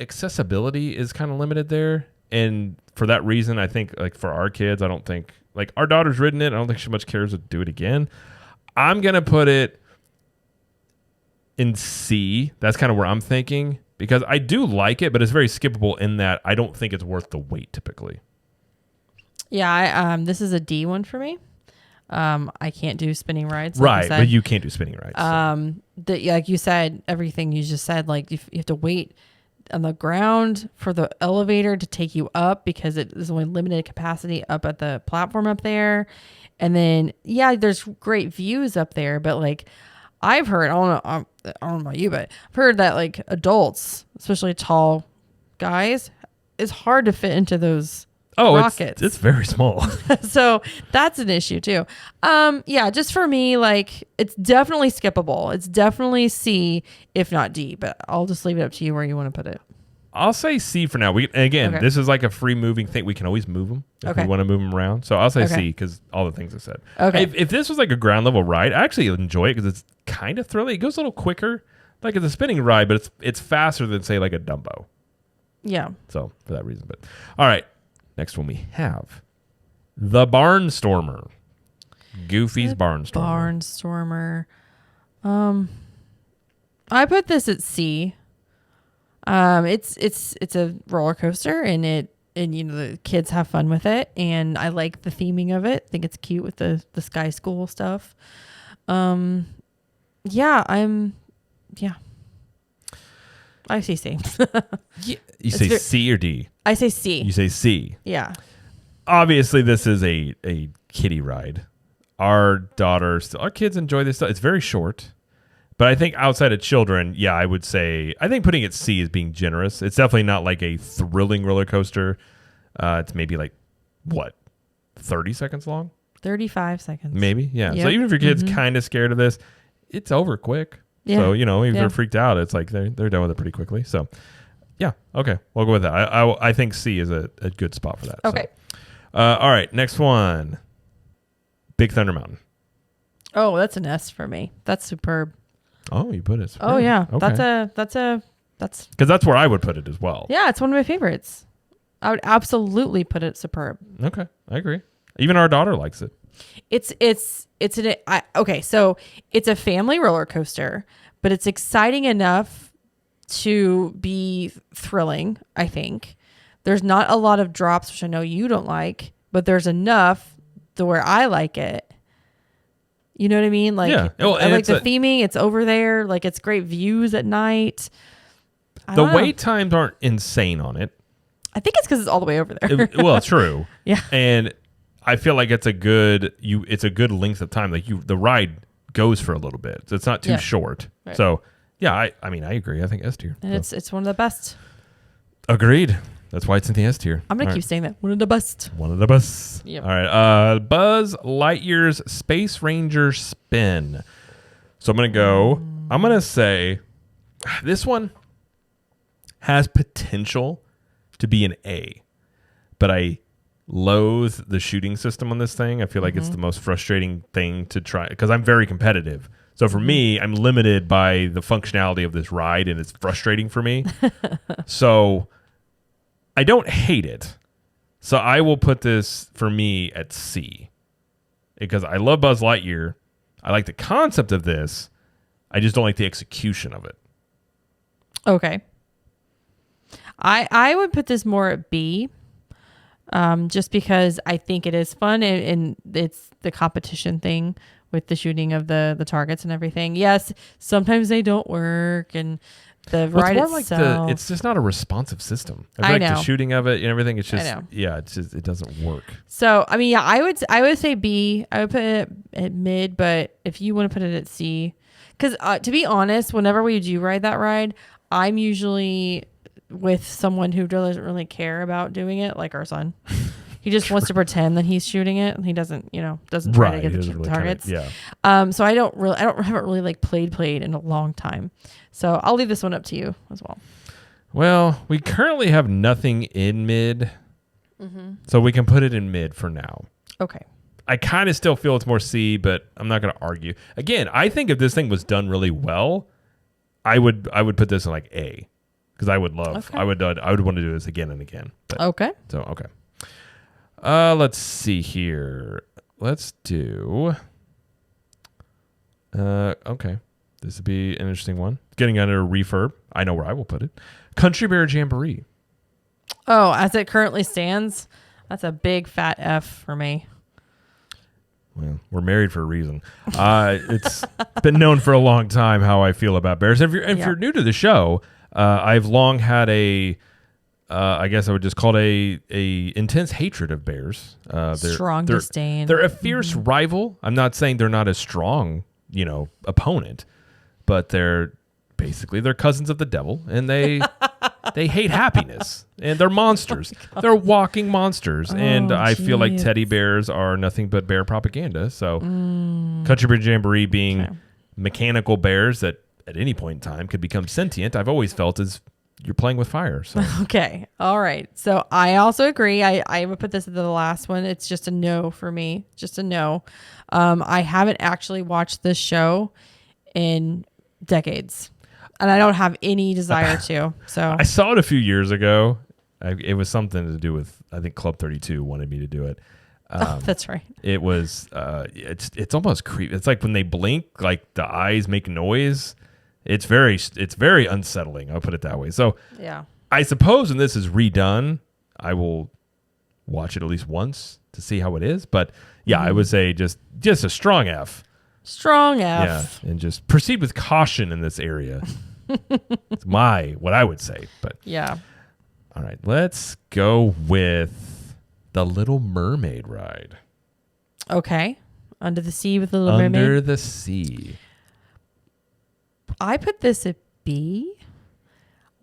accessibility is kind of limited there. And for that reason, I think like for our kids, I don't think like our daughter's ridden it. I don't think she much cares to do it again. I'm going to put it in C. That's kind of where I'm thinking because I do like it, but it's very skippable in that I don't think it's worth the wait typically. Yeah. This is a D one for me. I can't do spinning rides. Right. But you can't do spinning rides. Like you said, everything you just said, like you have to wait on the ground for the elevator to take you up because there's only limited capacity up at the platform up there. And then, yeah, there's great views up there, but like I've heard, I don't know about you, but I've heard that like adults, especially tall guys, it's hard to fit into those rockets. It's very small. So that's an issue too. Yeah, just for me, like it's definitely skippable. It's definitely C, if not D, but I'll just leave it up to you where you want to put it. I'll say C for now. This is like a free moving thing. We can always move them if we want to move them around. So I'll say C because all the things I said. Okay. If this was like a ground level ride, I actually enjoy it because it's kind of thrilling. It goes a little quicker. Like it's a spinning ride, but it's faster than say like a Dumbo. Yeah. So for that reason, but all right. Next one we have the Barnstormer. Goofy's Barnstormer. I put this at C. It's a roller coaster and the kids have fun with it and I like the theming of it. I think it's cute with the Sky School stuff. I say C. You say C or D? I say C. You say C. Yeah. Obviously, this is a kiddie ride. Our kids enjoy this stuff. It's very short. But I think outside of children, yeah, I think putting it C is being generous. It's definitely not like a thrilling roller coaster. It's maybe like, 30 seconds long? 35 seconds. Maybe, yeah. Yep. So even if your kid's kind of scared of this, it's over quick. Yeah. So, even if they're freaked out, it's like they're done with it pretty quickly. So, yeah, okay. We'll go with that. I think C is a good spot for that. Okay. So. All right, next one. Big Thunder Mountain. Oh, that's an S for me. That's superb. Oh, you put it superb. Oh, yeah. Okay. That's because that's where I would put it as well. Yeah, it's one of my favorites. I would absolutely put it superb. Okay, I agree. Even our daughter likes it. So it's a family roller coaster, but it's exciting enough to be thrilling, I think. There's not a lot of drops, which I know you don't like, but there's enough to where I like it. You know what I mean? Like, yeah. I like the theming. It's over there. Like, it's great views at night. The wait times aren't insane on it. I think it's because it's all the way over there. Well, true. Yeah. And I feel like it's a good length of time. Like the ride goes for a little bit. So it's not too short. Right. So yeah, I mean I agree. I think S tier. And it's one of the best. Agreed. That's why it's in the S tier. I'm gonna keep saying that. One of the best. One of the best. Yep. All right. Buzz Lightyear's Space Ranger Spin. So I'm gonna say this one. has potential to be an A, but I loathe the shooting system on this thing. I feel like it's the most frustrating thing to try because I'm very competitive. So for me, I'm limited by the functionality of this ride, and it's frustrating for me. So I don't hate it. So I will put this for me at C because I love Buzz Lightyear. I like the concept of this. I just don't like the execution of it. Okay. I would put this more at B, just because I think it is fun and it's the competition thing with the shooting of the targets and everything. Yes, sometimes they don't work and the ride itself. It's just not a responsive system. I like know. the shooting of it and everything. It's just it doesn't work. So I mean, yeah, I would say B. I would put it at mid, but if you want to put it at C, because to be honest, whenever we do ride that ride, I'm usually with someone who doesn't really care about doing it, like our son. He just wants to pretend that he's shooting it, and he doesn't try to get the targets. So I haven't really like played in a long time. So I'll leave this one up to you as well. Well, we currently have nothing in mid, so we can put it in mid for now. Okay. I kind of still feel it's more C, but I'm not going to argue. Again, I think if this thing was done really well, I would put this in like A. Because I would love, I would want to do this again and again. But, okay. So, okay. Let's see here. Let's do, okay. This would be an interesting one. Getting under a refurb. I know where I will put it. Country Bear Jamboree. Oh, as it currently stands, that's a big fat F for me. Well, we're married for a reason. It's been known for a long time how I feel about bears. If you're new to the show, I've long had I guess I would just call it a intense hatred of bears. Strong disdain. They're a fierce rival. I'm not saying they're not a strong, opponent, but they're cousins of the devil, and they hate happiness, and they're monsters. They're walking monsters, and I feel like teddy bears are nothing but bear propaganda. So, Country Bear Jamboree being mechanical bears that at any point in time could become sentient, I've always felt is you're playing with fire. So okay, all right. So I also agree. I would put this at the last one. It's just a no for me. Just a no. I haven't actually watched this show in decades, and I don't have any desire to. So I saw it a few years ago. It was something to do with, I think Club 32 wanted me to do it. That's right. It was it's almost creepy. It's like when they blink, like the eyes make noise. It's very unsettling. I'll put it that way. So yeah, I suppose when this is redone, I will watch it at least once to see how it is. But yeah, I would say just a strong F. Strong F. Yeah, and just proceed with caution in this area. It's what I would say. But yeah. All right, let's go with the Little Mermaid ride. Okay. Under the Sea with the Little Mermaid. Under the Sea. I put this at B.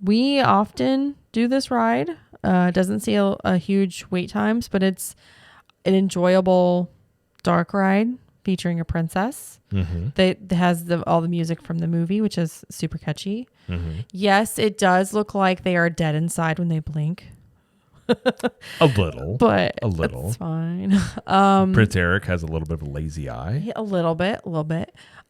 We often do this ride. Doesn't see a huge wait times, but it's an enjoyable dark ride featuring a princess. That has all the music from the movie, which is super catchy. Yes, it does look like they are dead inside when they blink. A little. But a little. It's fine. Prince Eric has a little bit of a lazy eye. A little bit.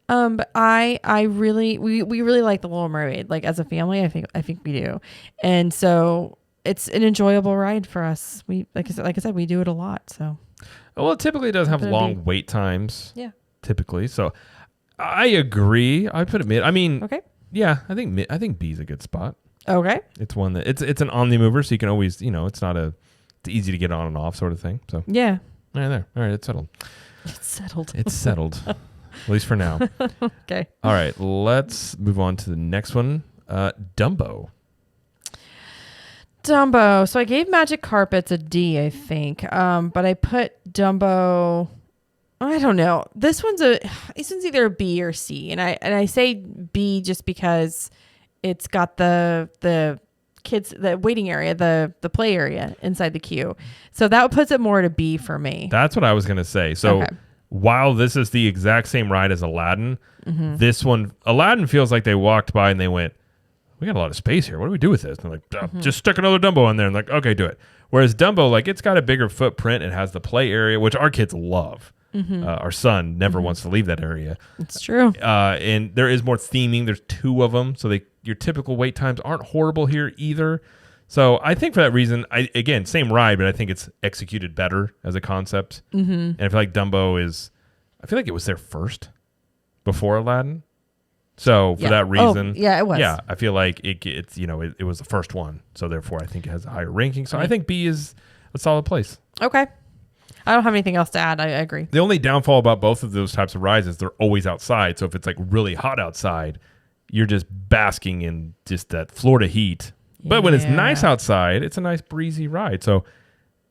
But I really, we really like the Little Mermaid. Like as a family, I think we do. And so it's an enjoyable ride for us. We, like I said, we do it a lot. So. Well, it typically does have long wait times. Yeah. Typically. So I agree. I put it mid. I mean, okay. Yeah, I think B is a good spot. Okay. It's one that it's an omni mover, so you can always, it's not it's easy to get on and off sort of thing. So yeah. All right, it's settled. It's settled. At least for now. Okay. All right, let's move on to the next one. Dumbo. So I gave Magic Carpets a D, I think. But I put Dumbo, I don't know. This one's either a B or C. And I say B just because it's got the kids, the waiting area, the play area inside the queue. So that puts it more to B for me. That's what I was going to say. So while this is the exact same ride as Aladdin, this one, Aladdin feels like they walked by and they went, we got a lot of space here. What do we do with this? And they're like, just stick another Dumbo in there. And like, okay, do it. Whereas Dumbo, like, it's got a bigger footprint. It has the play area, which our kids love. Our son never wants to leave that area. It's true. And there is more theming. There's 2 of them. So your typical wait times aren't horrible here either. So I think for that reason, again, same ride, but I think it's executed better as a concept. And I feel like Dumbo I feel like it was there first before Aladdin. So for that reason, it was. Yeah, I feel like it's it was the first one. So therefore, I think it has a higher ranking. So I think B is a solid place. Okay. I don't have anything else to add. I agree. The only downfall about both of those types of rides is they're always outside. So if it's like really hot outside, you're just basking in just that Florida heat. But when it's nice outside, it's a nice breezy ride. So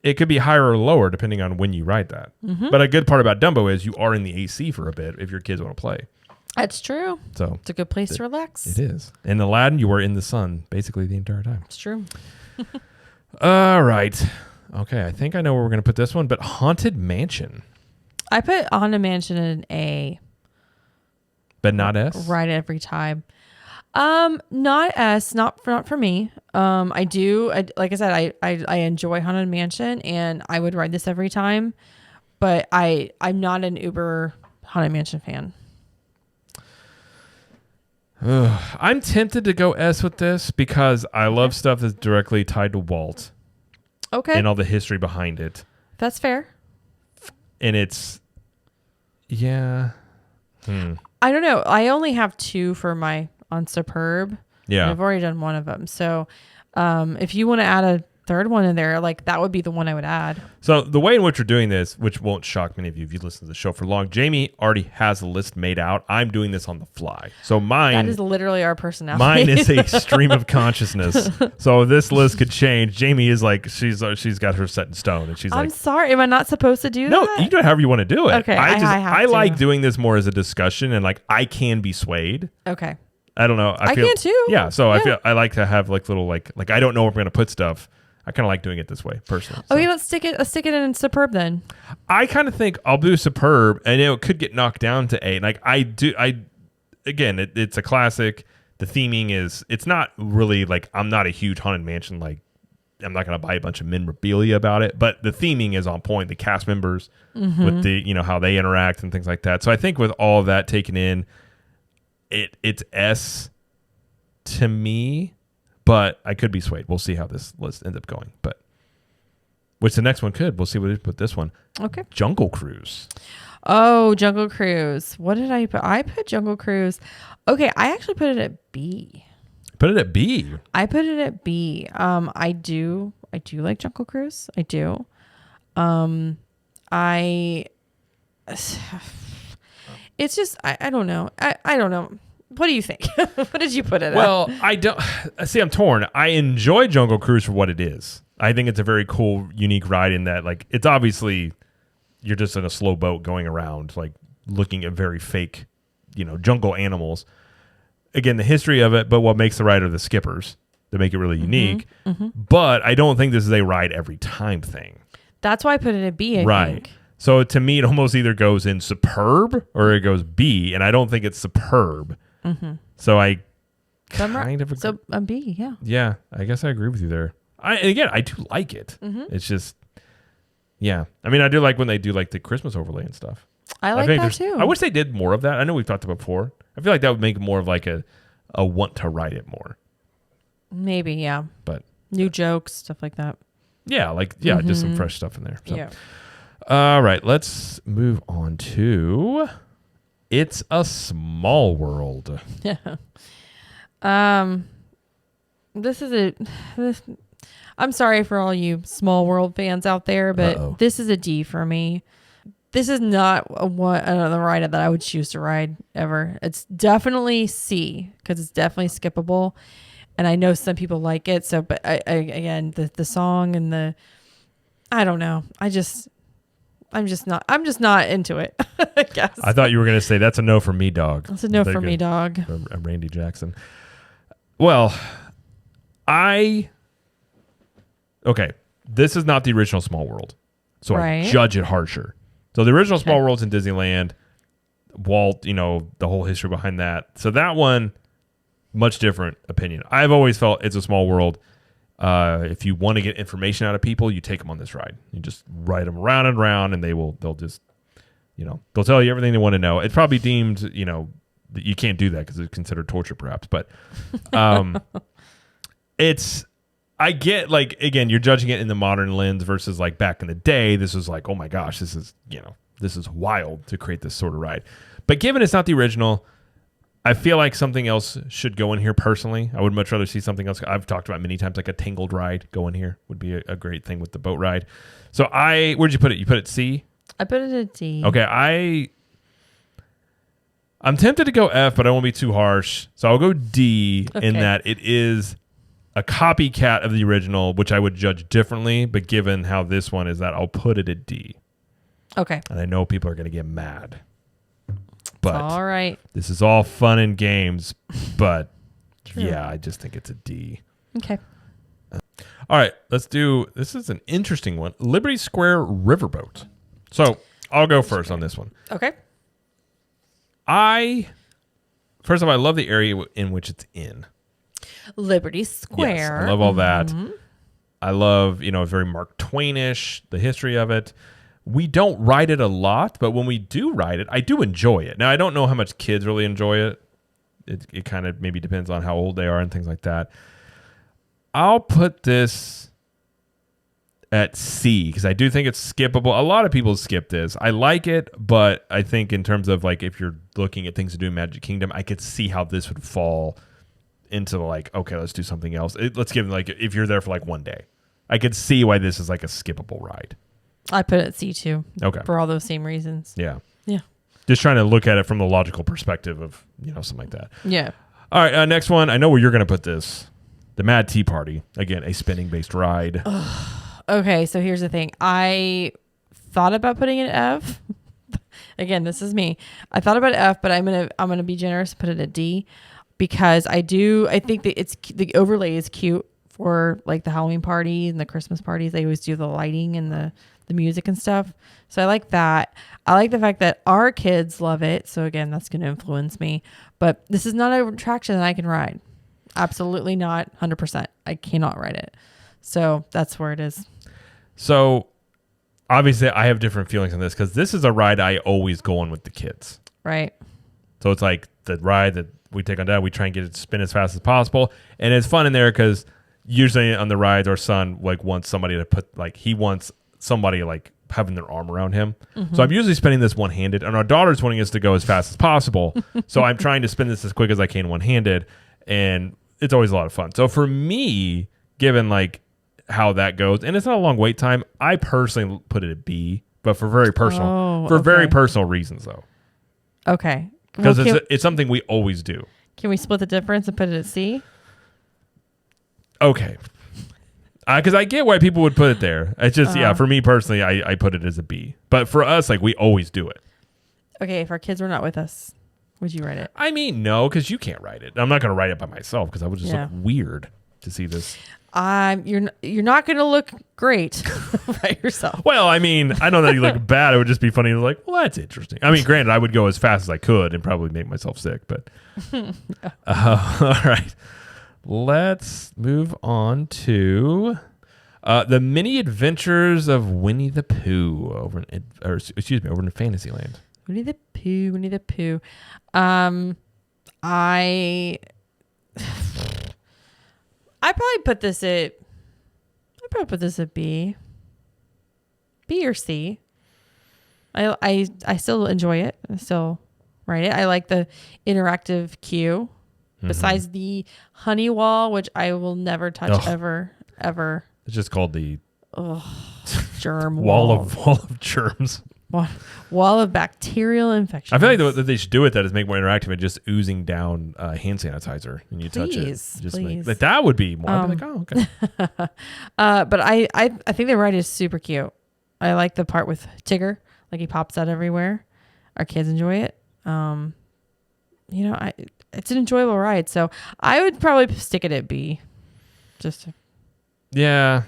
it could be higher or lower depending on when you ride that. But a good part about Dumbo is you are in the AC for a bit if your kids want to play. That's true. So it's a good place to relax. It is. In Aladdin, you were in the sun basically the entire time. It's true. All right. Okay, I think I know where we're going to put this one, but Haunted Mansion. I put Haunted Mansion in an A. But not S? Right every time. Not S, not for me. Like I said, I enjoy Haunted Mansion and I would ride this every time, but I'm not an uber Haunted Mansion fan. I'm tempted to go S with this because I love stuff that's directly tied to Walt. Okay. And all the history behind it. That's fair. And it's, yeah. I don't know. I only have 2 on Superb. Yeah. I've already done one of them. So if you want to add a third one in there, like that would be the one I would add. So the way in which we're doing this, which won't shock many of you if you listen to the show for long, Jamie already has a list made out. I'm doing this on the fly. So that is literally our personality. Mine is a stream of consciousness. So this list could change. Jamie is like, she's got her set in stone. And she's I'm sorry. Am I not supposed to do that? No, you do it however you want to do it. Okay. I like doing this more as a discussion and like I can be swayed. Okay. I don't know. I can too. Yeah. So I feel I like to have like little like I don't know where I'm going to put stuff. I kind of like doing it this way, personally. So. Okay, let's stick it in Superb then. I kind of think I'll do Superb, and it could get knocked down to A. Like again, it's a classic. The theming it's not really like I'm not a huge Haunted Mansion. Like I'm not going to buy a bunch of memorabilia about it, but the theming is on point. The cast members with the how they interact and things like that. So I think with all of that taken in, it's S to me. But I could be swayed. We'll see how this list ends up going. But which the next one could. We'll see what we put this one. Okay. Jungle Cruise. Oh, Jungle Cruise. What did I put? I put Jungle Cruise. Okay, I actually put it at B. Put it at B. I put it at B. I do like Jungle Cruise. I do. It's just I don't know. I don't know. What do you think? What did you put it at? Well, I don't see. I'm torn. I enjoy Jungle Cruise for what it is. I think it's a very cool, unique ride in that, like, it's obviously you're just in a slow boat going around, like looking at very fake, jungle animals. Again, the history of it, but what makes the ride are the skippers that make it really unique. But I don't think this is a ride every time thing. That's why I put it at B. I think. So to me, it almost either goes in Superb or it goes B, and I don't think it's Superb. So I kind of agree. So a B, yeah. Yeah, I guess I agree with you there. I do like it. It's just, yeah. I mean, I do like when they do like the Christmas overlay and stuff. I like that too. I wish they did more of that. I know we've talked about before. I feel like that would make it more of like a want to ride it more. Maybe, yeah. But new jokes, stuff like that. Yeah, just some fresh stuff in there. So. Yeah. All right, let's move on to It's a Small World. Yeah. I'm sorry for all you Small World fans out there, but This is a D for me. This is not another ride that I would choose to ride ever. It's definitely C because it's definitely skippable, and I know some people like it. So, but again, the song and I don't know. I'm just not into it. I guess. I thought you were going to say that's a no for me, dog. That's a no for me, dog. Randy Jackson. Well, okay, this is not the original Small World, so I judge it harsher. So the original Small World's in Disneyland. Walt, the whole history behind that. So that one, much different opinion. I've always felt it's a small world. If you want to get information out of people, you take them on this ride. You just ride them around and around, and they'll just, they'll tell you everything they want to know. It's probably deemed, that you can't do that because it's considered torture, perhaps. But I get, like, again, you're judging it in the modern lens versus like back in the day. This was like, oh my gosh, this is wild to create this sort of ride. But given it's not the original, I feel like something else should go in here personally. I would much rather see something else. I've talked about many times, like a Tangled ride go in here would be a great thing with the boat ride. So where'd you put it? You put it C? I put it at D. Okay, I'm tempted to go F, but I won't be too harsh. So I'll go D in that it is a copycat of the original, which I would judge differently. But given how this one is, that I'll put it at D. Okay. And I know people are going to get mad. But all right. This is all fun and games, but yeah, I just think it's a D. Okay. All right, this is an interesting one. Liberty Square Riverboat. So I'll go first on this one. Okay. First of all, I love the area in which it's in. Liberty Square. Yes, I love all that. I love, very Mark Twainish, the history of it. We don't ride it a lot, but when we do ride it, I do enjoy it. Now, I don't know how much kids really enjoy it. It kind of maybe depends on how old they are and things like that. I'll put this at C because I do think it's skippable. A lot of people skip this. I like it, but I think in terms of like if you're looking at things to do in Magic Kingdom, I could see how this would fall into like, okay, let's do something else. Let's give like if you're there for like one day, I could see why this is like a skippable ride. I put it at C too. Okay. For all those same reasons. Yeah. Yeah. Just trying to look at it from the logical perspective of, something like that. Yeah. All right. Next one. I know where you're going to put this. The Mad Tea Party. Again, a spinning based ride. Okay. So here's the thing. I thought about putting it at F. Again, this is me. I thought about F, but I'm going to be generous and put it at D because I think that the overlay is cute for like the Halloween party and the Christmas parties. They always do the lighting and the music and stuff. So I like that. I like the fact that our kids love it. So again, that's going to influence me. But this is not an attraction that I can ride. Absolutely not. 100%. I cannot ride it. So that's where it is. So obviously I have different feelings on this because this is a ride I always go on with the kids. Right. So it's like the ride that we take on Dad. We try and get it to spin as fast as possible. And it's fun in there because usually on the rides, our son wants somebody to put he wants somebody having their arm around him. Mm-hmm. So I'm usually spinning this one-handed, and our daughter's wanting us to go as fast as possible. So I'm trying to spin this as quick as I can one-handed, and it's always a lot of fun. So for me, given how that goes, and it's not a long wait time, I personally put it at B, but for very personal reasons though. Okay. Because it's something we always do. Can we split the difference and put it at C? Okay. Because I get why people would put it there. It's just, for me personally, I put it as a B. But for us, we always do it. Okay, if our kids were not with us, would you write it? I mean, no, because you can't write it. I'm not going to write it by myself because I would just look weird to see this. You're not going to look great by yourself. Well, I mean, I don't know that you look bad. It would just be funny. Well, that's interesting. I mean, granted, I would go as fast as I could and probably make myself sick. But all right. Let's move on to the Mini Adventures of Winnie the Pooh over in Fantasyland. Winnie the Pooh. I probably put this at B. B or C. I still enjoy it. I still write it. I like the interactive queue. Besides the honey wall, which I will never touch ever. It's just called the germ wall of germs. Wall of bacterial infections. I feel like that they should do it. That is make more interactive and just oozing down hand sanitizer when you touch it. Just please. That would be more. I'd be okay. But I think the ride is super cute. I like the part with Tigger, he pops out everywhere. Our kids enjoy it. It's an enjoyable ride, so I would probably stick it at B. Yeah.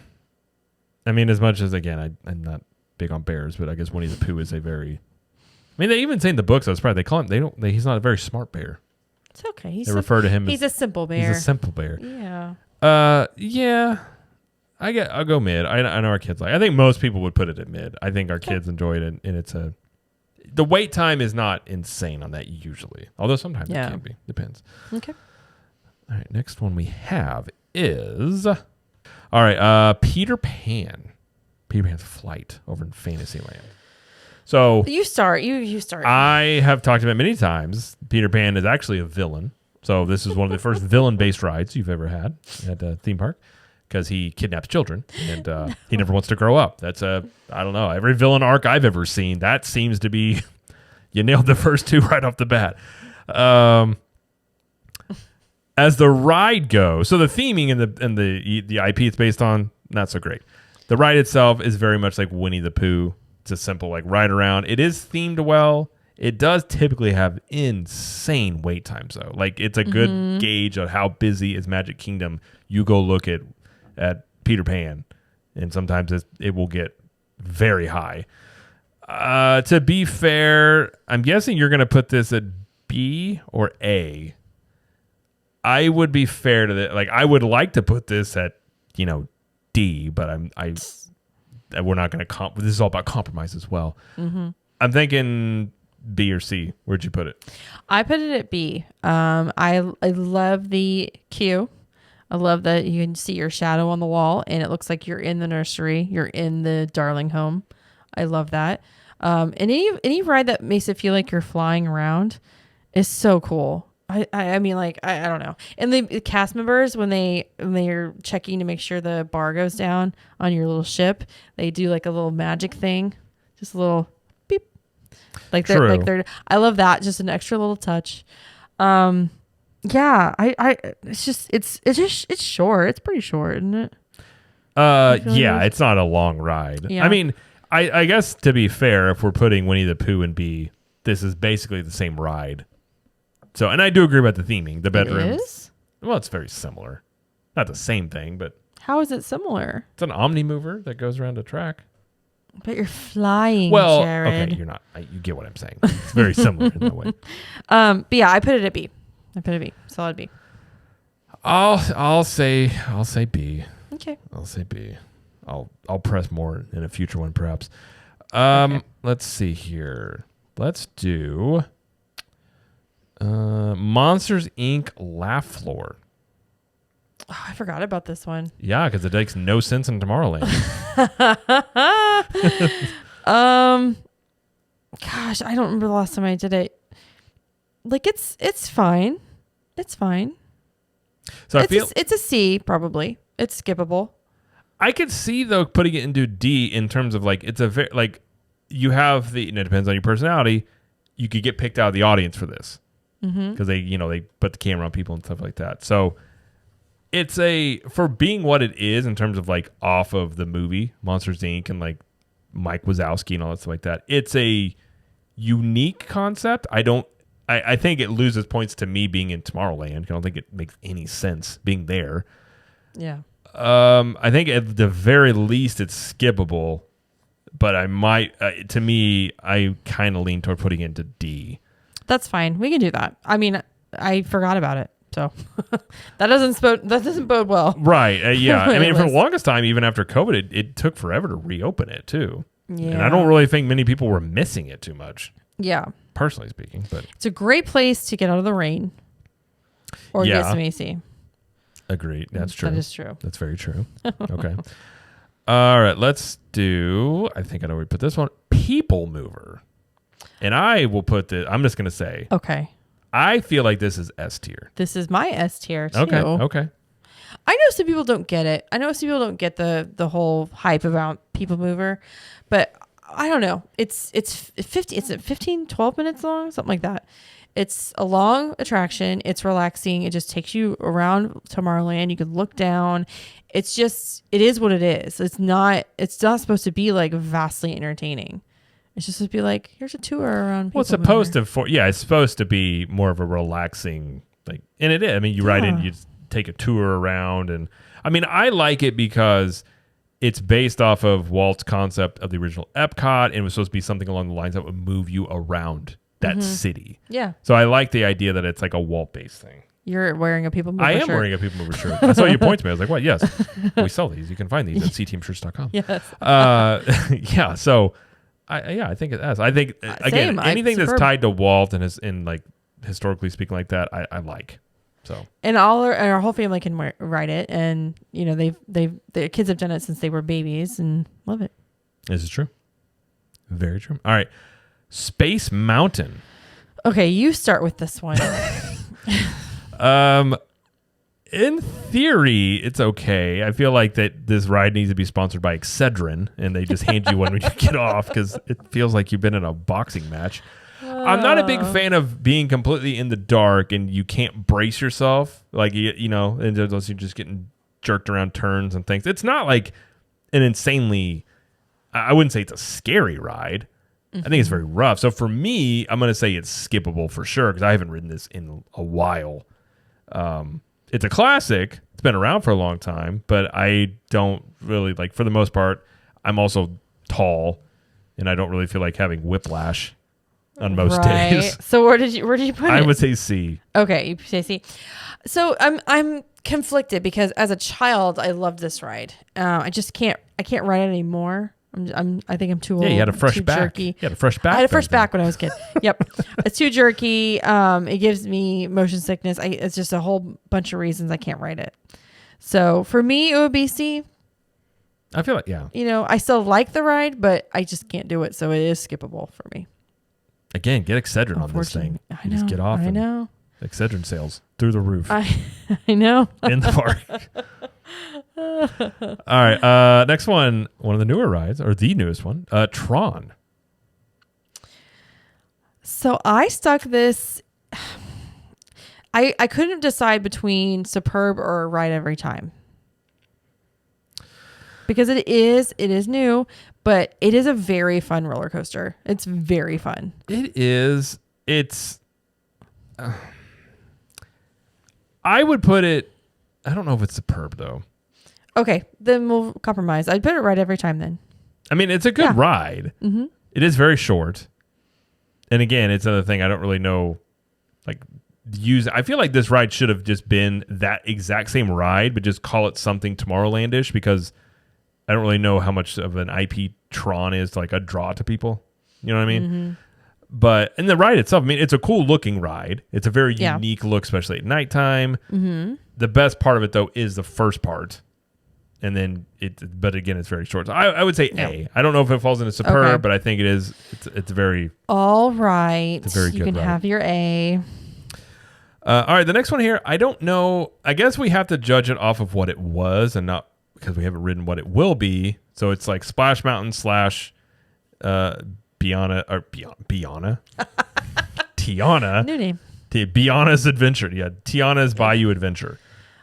I mean, as much as, again, I'm not big on bears, but I guess Winnie the Pooh is a very... I mean, they even say in the books, I was surprised, they call him... he's not a very smart bear. It's okay. They refer to him he's as a simple bear. He's a simple bear. Yeah. Yeah. I'll go mid. I know our kids I think most people would put it at mid. I think our kids enjoyed it, and the wait time is not insane on that usually. Although sometimes it can be. Depends. Okay. All right, next one we have is Peter Pan. Peter Pan's Flight over in Fantasyland. So you start. You start. I have talked about it many times. Peter Pan is actually a villain. So this is one of the first villain-based rides you've ever had at a theme park, because he kidnaps children and he never wants to grow up. That's I don't know, every villain arc I've ever seen, that seems to be, you nailed the first two right off the bat. As the ride goes, so the theming and the IP it's based on, not so great. The ride itself is very much like Winnie the Pooh. It's a simple ride around. It is themed well. It does typically have insane wait times though. It's a good gauge of how busy is Magic Kingdom. You go look at Peter Pan, and sometimes it will get very high. To be fair, I'm guessing you're going to put this at B or A. I would be fair to that. I would like to put this at, D, but we're not going to this is all about compromise as well. Mm-hmm. I'm thinking B or C. Where'd you put it? I put it at B. I love the queue. I love that you can see your shadow on the wall and it looks like you're in the nursery. You're in the darling home. I love that. And any ride that makes it feel like you're flying around is so cool. I mean, I don't know. And the cast members, when they're checking to make sure the bar goes down on your little ship, they do a little magic thing, just a little beep, they're. I love that. Just an extra little touch. Yeah, it's short. It's pretty short, isn't it? It's not a long ride. Yeah. I mean, I guess to be fair, if we're putting Winnie the Pooh in B, this is basically the same ride. So, and I do agree about the theming. The bedroom. It is? Well, it's very similar. Not the same thing, but. How is it similar? It's an omni mover that goes around a track. But you're flying, well, Jared. Okay, you're not. You get what I'm saying. It's very similar in that way. But yeah, I put it at B. Solid B. I'll say B. Okay. I'll say B. I'll press more in a future one, perhaps. Okay. Let's see here. Let's do Monsters Inc. Laugh Floor. Oh, I forgot about this one. Yeah, because it makes no sense in Tomorrowland. Gosh, I don't remember the last time I did it. It's fine. It's fine. So it's a C probably. It's skippable. I could see though putting it into D in terms of it's a very you have the, it depends on your personality. You could get picked out of the audience for this because they put the camera on people and stuff like that. So it's for being what it is in terms of off of the movie Monsters Inc. and Mike Wazowski and all that stuff like that. It's a unique concept. I think it loses points to me being in Tomorrowland. I don't think it makes any sense being there. Yeah. I think at the very least it's skippable, but I might. To me, I kind of lean toward putting it into D. That's fine. We can do that. I mean, I forgot about it, so that doesn't bode well. Right? Yeah. I mean, for the longest time, even after COVID, it took forever to reopen it too. Yeah. And I don't really think many people were missing it too much. Yeah. Personally speaking, but it's a great place to get out of the rain or get some AC. Agreed. That's true. That is true. That's very true. Okay. All right. Let's do, I think I know where we put this one. People Mover. And I will put this, I'm just going to say. Okay. I feel like this is S tier. This is my S tier too. Okay. I know some people don't get it. I know some people don't get the whole hype about People Mover, but I don't know. It's 15, 12 minutes long, something like that. It's a long attraction. It's relaxing. It just takes you around Tomorrowland. You can look down. It is what it is. It's not supposed to be vastly entertaining. It's just to be here's a tour around. Well, it's supposed to, it's supposed to be more of a relaxing, and it is. I mean, you ride in, you take a tour around, and I mean, I like it because it's based off of Walt's concept of the original Epcot, and it was supposed to be something along the lines that would move you around that city. Yeah. So I like the idea that it's like a Walt-based thing. You're wearing a People Mover I am shirt. wearing a People Mover shirt. I saw you point to me. I was like, what? Yes. We sell these. You can find these at ctmshirts.com. Yes. Yeah. So I think it has. I think again, anything that's tied to Walt and is in like historically speaking like that, I like. So and our whole family can ride it, and you know the kids have done it since they were babies and love it. This is true. Very true. All right, Space Mountain. Okay, you start with this one. In theory, it's okay. I feel like that this ride needs to be sponsored by Excedrin, and they just hand you one when you get off because it feels like you've been in a boxing match. I'm not a big fan of being completely in the dark and you can't brace yourself, like you know, and you're just getting jerked around turns and things. It's not like an insanely. I wouldn't say it's a scary ride. I think it's very rough. So for me, I'm going to say it's skippable for sure because I haven't ridden this in a while. It's a classic. It's been around for a long time, but I don't really like. For the most part, I'm also tall, and I don't really feel like having whiplash on most days. So where did you put it? I would say C. Okay, you say C. So I'm conflicted because as a child I loved this ride. I can't ride it anymore. I think I'm too old. Yeah, you had a fresh back. Jerky. You had a fresh back. I had a fresh back when I was a kid. Yep. It's too jerky. It gives me motion sickness. It's just a whole bunch of reasons I can't ride it. So for me, it would be C. I feel like, yeah. You know, I still like the ride, but I just can't do it. So it is skippable for me. Again, get Excedrin on this thing. I know. Just get off. I know. Excedrin sales through the roof. I know. In the park. All right. Next one of the newer rides, or the newest one, Tron. So I stuck this. I couldn't decide between Superb or Ride Every Time. Because it is new, but it is a very fun roller coaster. It's very fun. It is. It's. I would put it. I don't know if it's Superb though. Okay, then we'll compromise. I'd put it Ride Every Time then. I mean, it's a good ride. Mm-hmm. It is very short. And again, it's another thing I don't really know. Like, I feel like this ride should have just been that exact same ride, but just call it something Tomorrowland-ish because I don't really know how much of an IP Tron is like a draw to people. You know what I mean? Mm-hmm. But in the ride itself, I mean, it's a cool looking ride. It's a very unique look, especially at nighttime. Mm-hmm. The best part of it, though, is the first part. And then but again, it's very short. So I would say A. I don't know if it falls into Superb, but I think it is. It's very. All right. It's a very good ride. You can have your A. All right. The next one here, I don't know. I guess we have to judge it off of what it was and not because we haven't ridden what it will be. So it's like Splash Mountain / Biana or Biana. Tiana. New name. Biana's Adventure. Yeah. Tiana's Bayou Adventure.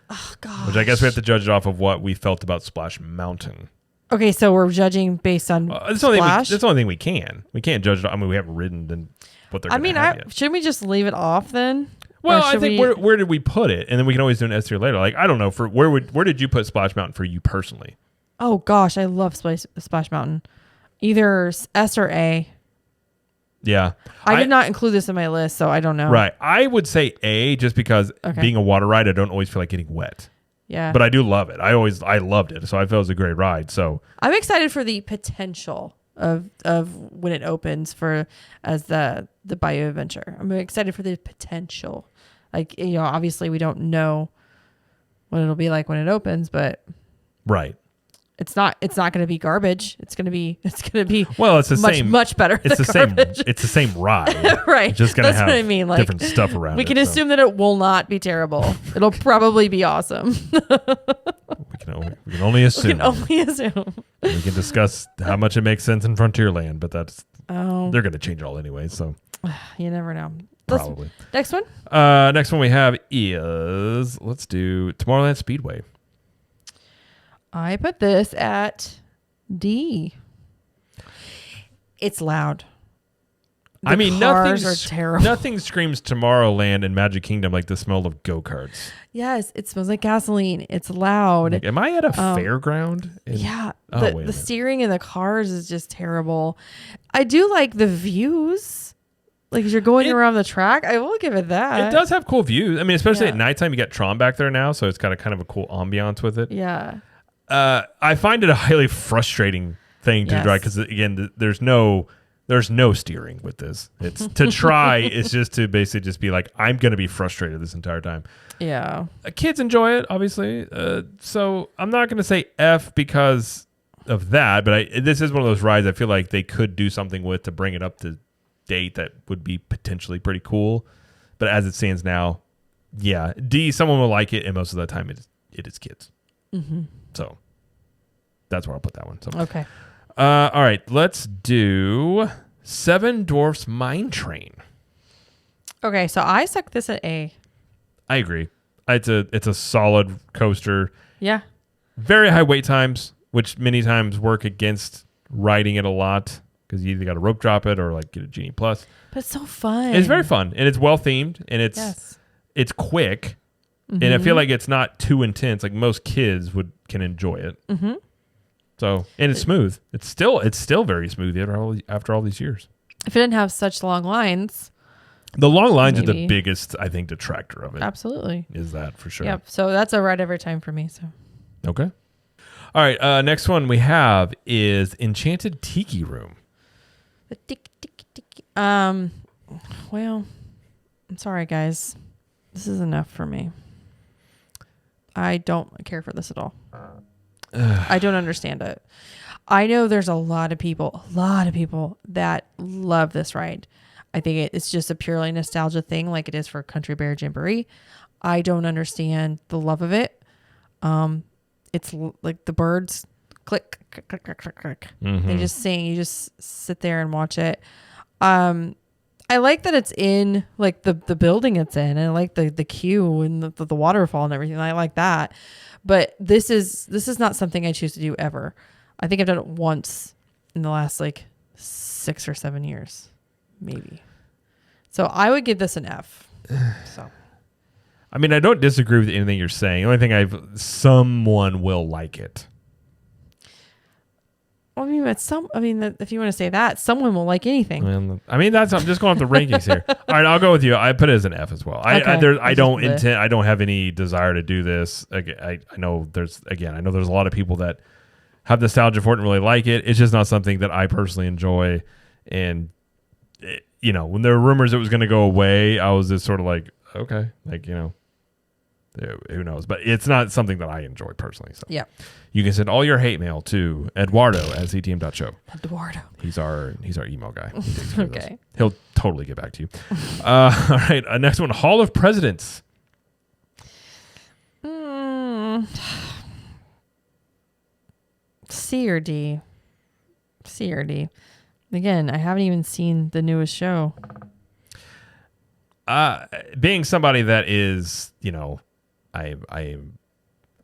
Oh, gosh. Which I guess we have to judge it off of what we felt about Splash Mountain. Okay, so we're judging based on that's Splash? the only thing we can. We can't judge it. I mean, we haven't ridden then what they're going to have yet. Shouldn't we just leave it off then? Well, I think where did we put it? And then we can always do an S tier later. Like, I don't know. Where did you put Splash Mountain for you personally? Oh, gosh. I love Splash Mountain. Either S or A. Yeah. I did not include this in my list, so I don't know. Right. I would say A just because being a water ride, I don't always feel like getting wet. Yeah. But I do love it. I loved it. So I felt it was a great ride. So I'm excited for the potential of when it opens as the Bayou Adventure. I'm excited for the potential. Like, you know, obviously we don't know what it'll be like when it opens, but right. It's not going to be garbage. It's going to be well, it's the same much better. It's the garbage. It's the same ride. Right. It's just going to have what I mean. Like, different stuff around we can assume that it will not be terrible. It'll probably be awesome. we can only assume. We can only assume. We can discuss how much it makes sense in Frontierland, but they're going to change it all anyway, so you never know. Probably. Next one? Next one we have is, let's do Tomorrowland Speedway. I put this at D. It's loud. I mean, cars are terrible. Nothing screams Tomorrowland and Magic Kingdom like the smell of go-karts. Yes, it smells like gasoline. It's loud. Like, am I at a fairground? Yeah. The steering in the cars is just terrible. I do like the views. Like, as you're going around the track, I will give it that. It does have cool views. I mean, especially at nighttime, you got Tron back there now, so it's got a kind of a cool ambiance with it. Yeah. I find it a highly frustrating thing to drive because, again, there's no steering with this. It's to try. It's just to basically just be like, I'm going to be frustrated this entire time. Yeah. Kids enjoy it, obviously. So I'm not going to say F because of that, but this is one of those rides I feel like they could do something with to bring it up to date that would be potentially pretty cool. But as it stands now, yeah, D, someone will like it, and most of the time it is kids. Mm-hmm. So that's where I'll put that one. So okay. All right, let's do Seven Dwarfs Mine Train. Okay, so I suck this at A. I agree. It's a solid coaster. Yeah. Very high wait times, which many times work against riding it a lot because you either got to rope drop it or like get a Genie Plus. But it's so fun. It's very fun, and it's well themed, and it's quick, and I feel like it's not too intense. Like most kids can enjoy it. Mm-hmm. So, and it's smooth. It's still very smooth after all these years. If it didn't have such long lines. The long lines are the biggest, I think, detractor of it. Absolutely. Is that for sure. Yep. So that's a ride every time for me. So. Okay. All right. Next one we have is Enchanted Tiki Room. The tiki. Well, I'm sorry, guys. This is enough for me. I don't care for this at all. I don't understand it. I know there's a lot of people that love this ride. I think it's just a purely nostalgia thing like it is for Country Bear Jamboree. I don't understand the love of it. It's like the birds click, click, click, click, click, click. Mm-hmm. They just sing. You just sit there and watch it. I like that it's in like the building it's in, and I like the queue and the waterfall and everything. I like that. But this is not something I choose to do ever. I think I've done it once in the last like 6 or 7 years, maybe. So I would give this an F. So, I mean, I don't disagree with anything you're saying. The only thing someone will like it. Well, I mean, if you want to say that, someone will like anything. I mean, I'm just going off the rankings here. All right, I'll go with you. I put it as an F as well. Okay. I don't have any desire to do this. I know there's a lot of people that have nostalgia for it and really like it. It's just not something that I personally enjoy. And when there were rumors it was going to go away, I was just sort of like, okay, who knows? But it's not something that I enjoy personally. So. Yeah. You can send all your hate mail to Eduardo at CTM.show. Eduardo. He's our email guy. Okay. He'll totally get back to you. All right. Next one, Hall of Presidents. C or D. Again, I haven't even seen the newest show. Being somebody that is, I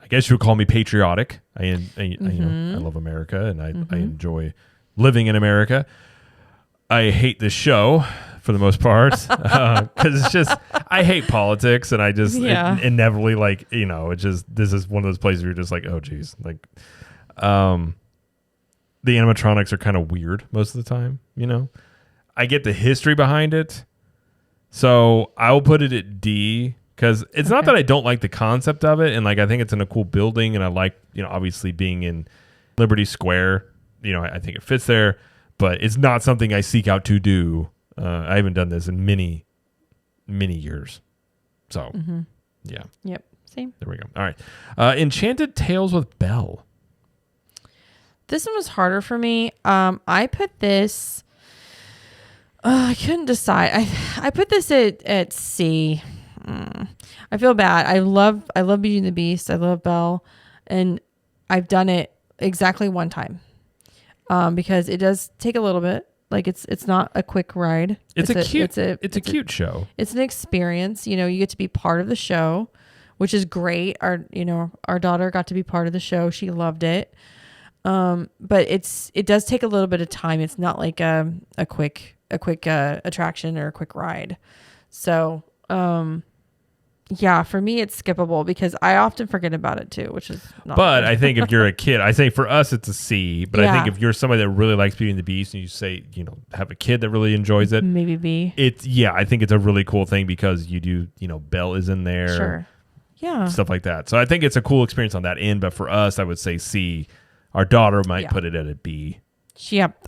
guess you would call me patriotic. I love America, and I enjoy living in America. I hate this show for the most part because it's just I hate politics, and I just inevitably this is one of those places where you're just like, oh geez, like the animatronics are kind of weird most of the time. I get the history behind it, so I'll put it at D. Because it's not that I don't like the concept of it, and I think it's in a cool building, and I like obviously being in Liberty Square. I think it fits there, but it's not something I seek out to do. I haven't done this in many years, so yeah. Yep, same. There we go. All right, Enchanted Tales with Belle. This one was harder for me. I put this. I couldn't decide. I put this at C. I feel bad. I love Beauty and the Beast. I love Belle, and I've done it exactly one time because it does take a little bit. Like it's not a quick ride. It's a cute show. It's an experience. You get to be part of the show, which is great. Our daughter got to be part of the show. She loved it. But it does take a little bit of time. It's not like a quick attraction or a quick ride. So Yeah, for me it's skippable because I often forget about it too, which is not But good. I think if you're a kid, I say for us it's a C. But I think if you're somebody that really likes Beauty and the Beast and you say, have a kid that really enjoys it, maybe B. I think it's a really cool thing because you do, Belle is in there. Sure. Yeah. Stuff like that. So I think it's a cool experience on that end. But for us, I would say C. Our daughter might put it at a B.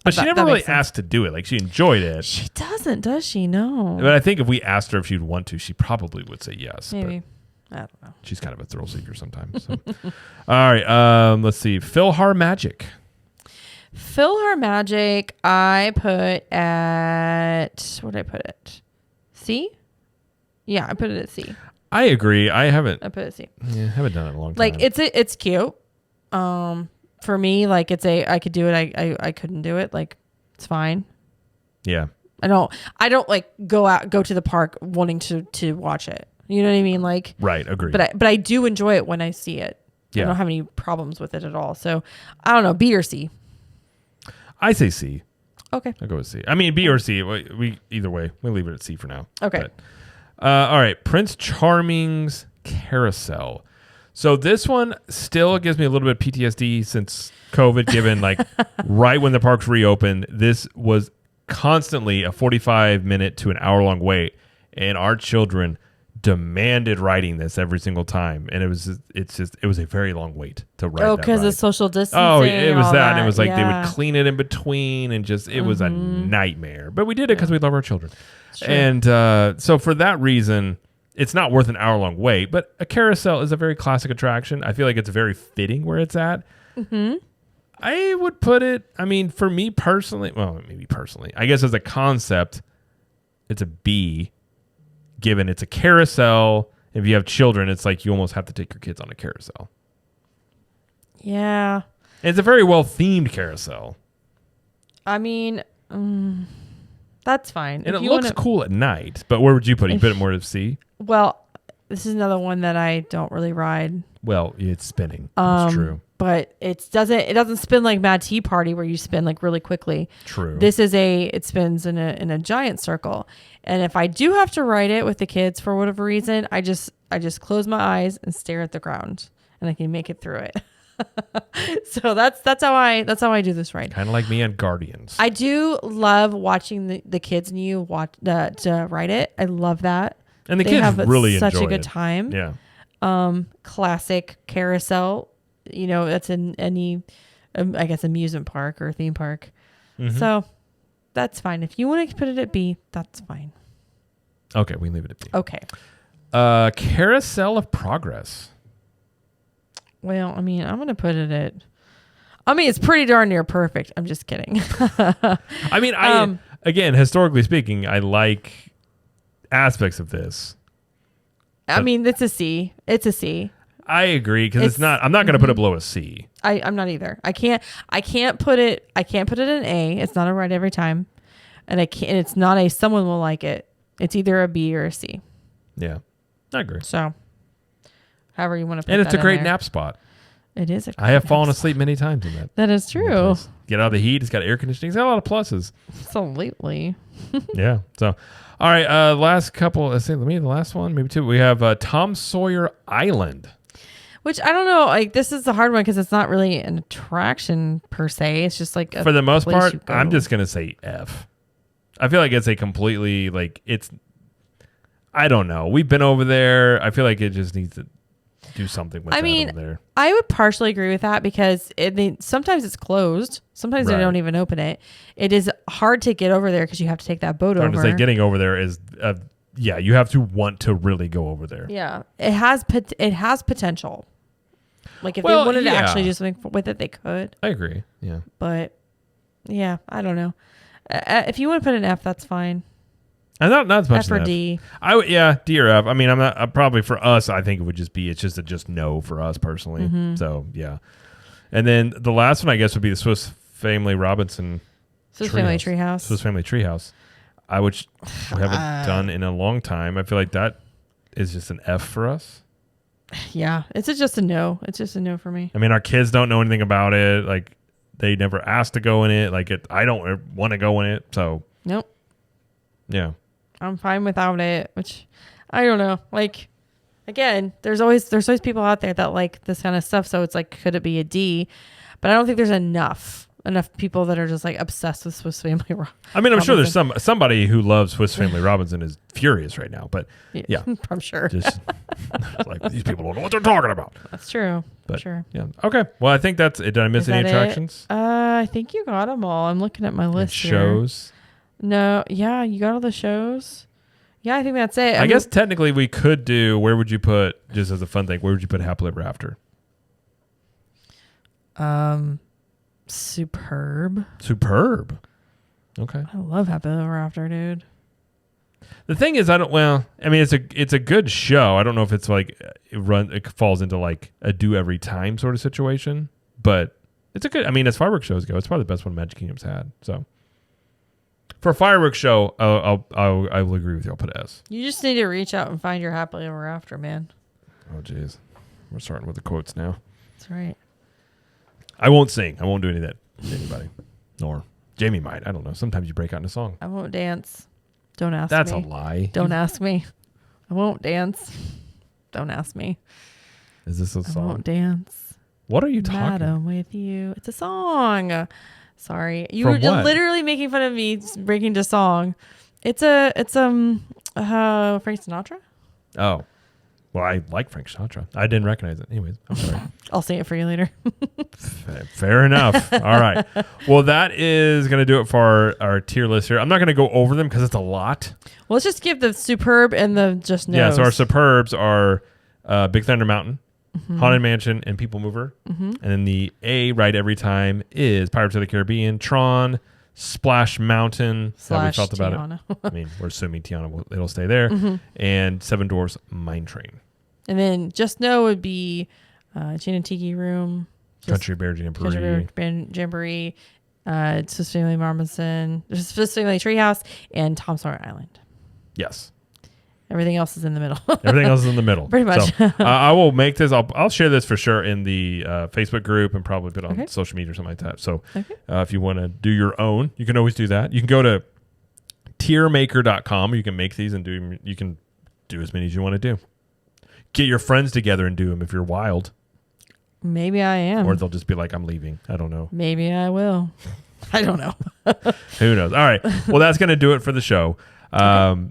But she never really asked to do it. Like, she enjoyed it. She doesn't, does she? No. But I think if we asked her if she'd want to, she probably would say yes. Maybe. I don't know. She's kind of a thrill seeker sometimes. So. All right. Let's see. Philhar Magic. Philhar Magic, I put at... What did I put it? C? Yeah, I put it at C. I agree. I put it at C. Yeah, I haven't done it in a long time. Like, it's cute. For me, like, I could do it. I couldn't do it. Like, it's fine. Yeah. I don't like go to the park wanting to watch it. You know what I mean? Like, right. Agree. But I do enjoy it when I see it. Yeah. I don't have any problems with it at all. So I don't know, B or C. I say C. Okay. I'll go with C. I mean, B or C. We either way, we'll leave it at C for now. Okay. But, all right. Prince Charming's Carousel. So this one still gives me a little bit of PTSD since COVID, given like right when the parks reopened. This was constantly a 45-minute to an hour-long wait, and our children demanded riding this every single time, and it was a very long wait to ride. Oh, because of social distancing. Oh, it was that. And it was like they yeah. would clean it in between, and just it was a nightmare. But we did it because we love our children, and so for that reason, it's not worth an hour-long wait. But a carousel is a very classic attraction. I feel like it's very fitting where it's at. Mm-hmm. I would put it. I mean, for me personally, well, maybe personally, I guess as a concept, it's a B. Given it's a carousel, if you have children, it's like you almost have to take your kids on a carousel. Yeah. And it's a very well themed carousel. I mean, that's fine. And it looks cool at night, but where would you put it? You put it more to C? Well, this is another one that I don't really ride. Well, it's spinning. That's true. But it doesn't spin like Mad Tea Party where you spin like really quickly. True. This is it spins in a giant circle. And if I do have to ride it with the kids for whatever reason, I just close my eyes and stare at the ground, and I can make it through it. So that's how I do this ride. Kind of like me on Guardians. I do love watching the kids and you to ride it. I love that. And the kids really enjoy it. Such a good time. Yeah. Classic carousel. That's in any, I guess, amusement park or theme park. Mm-hmm. So that's fine. If you want to put it at B, that's fine. Okay, we can leave it at B. Okay. Carousel of Progress. Well, I mean, I'm going to put it at... I mean, it's pretty darn near perfect. I'm just kidding. I mean, again, historically speaking, I like aspects of this. I mean, it's a C. It's a C. I agree because it's not. I'm not going to put it below a C. I'm not either. I can't put it. I can't put it in A. It's not a ride every time, and it's not a someone will like it. It's either a B or a C. Yeah, I agree. So, however you want to put it. And it's a great nap spot. It is. I have fallen asleep many times in that. That is true. Get out of the heat. It's got air conditioning. It's got a lot of pluses. Absolutely. Yeah. So, all right. Last couple. Let's see. Let me the last one. Maybe two. We have Tom Sawyer Island. Which I don't know. Like, this is the hard one because it's not really an attraction per se. It's just like for the most part. I'm just gonna say F. I feel like it's a completely it's. I don't know. We've been over there. I feel like it just needs to do something with over there. I would partially agree with that because sometimes it's closed. Sometimes they don't even open it. It is hard to get over there because you have to take that boat over. I'm to say getting over there is, you have to want to really go over there. Yeah, it has potential. Like if they wanted to actually do something with it, they could. I agree. Yeah, but yeah, I don't know. If you want to put an F, that's fine. And not as much F or D. D or F. I mean, I'm not probably for us. I think it would just be it's just a no for us personally. Mm-hmm. So yeah, and then the last one I guess would be the Swiss Family Robinson. Swiss Family Treehouse. Swiss Family Treehouse. Which we haven't done in a long time. I feel like that is just an F for us. Yeah, it's just a no. It's just a no for me. I mean, our kids don't know anything about it. Like, they never asked to go in it. Like, I don't want to go in it. So, nope. Yeah. I'm fine without it, which I don't know. Like, again, there's always people out there that like this kind of stuff. So it's like, could it be a D? But I don't think there's enough people that are just like obsessed with Swiss Family Robinson. I mean, I'm sure there's somebody who loves Swiss Family Robinson is furious right now, but yeah. I'm sure. Just like these people don't know what they're talking about. That's true. But sure. Yeah. Okay. Well, I think that's it. Did I miss any attractions? I think you got them all. I'm looking at my list here. Shows? No. Yeah, you got all the shows. Yeah, I think that's it. I guess technically we could do, where would you put, just as a fun thing, where would you put Happily Ever After? Superb. Okay. I love Happily Ever After, dude. The thing is, it's a good show. I don't know if it's like it falls into like a do every time sort of situation, but it's a good. I mean, as fireworks shows go, it's probably the best one Magic Kingdom's had. So for a fireworks show, I will agree with you. I'll put S. You just need to reach out and find your Happily Ever After, man. Oh, jeez, we're starting with the quotes now. That's right. I won't sing. I won't do any of that to anybody. Nor Jamie might. I don't know. Sometimes you break out in a song. I won't dance. Don't ask me. That's a lie. Don't ask me. I won't dance. Don't ask me. Is this a song? I won't dance. What are you talking about? Madam with you. It's a song. Sorry. You From were what? literally making fun of me breaking to song. It's Frank Sinatra? Oh. Well, I like Frank Sinatra. I didn't recognize it. Anyways, I'm sorry. I'll sing it for you later. Fair enough. All right. Well, that is going to do it for our tier list here. I'm not going to go over them because it's a lot. Well, let's just give the Superb and the just nose. Yeah, so our Superbs are Big Thunder Mountain, Haunted Mansion, and People Mover. And then the A, Ride Every Time, is Pirates of the Caribbean, Tron, Splash Mountain. How we felt about Tiana. it. I mean, we're assuming Tiana it'll stay there. And Seven Dwarfs Mine Train. And then Just Know would be Gin and Tiki Room. Country Bear Jamboree. Jamboree. Swiss Family Robinson. Swiss Family Treehouse. And Tom Sawyer Island. Yes. Everything else is in the middle. Everything else is in the middle. Pretty much. So, I will make this. I'll share this for sure in the Facebook group and probably put it on social media or something like that. So if you want to do your own, you can always do that. You can go to tiermaker.com. You can make these and you can do as many as you want to do. Get your friends together and do them if you're wild. Maybe I am. Or they'll just be like, I'm leaving. I don't know. Maybe I will. I don't know. Who knows? All right. Well, that's going to do it for the show.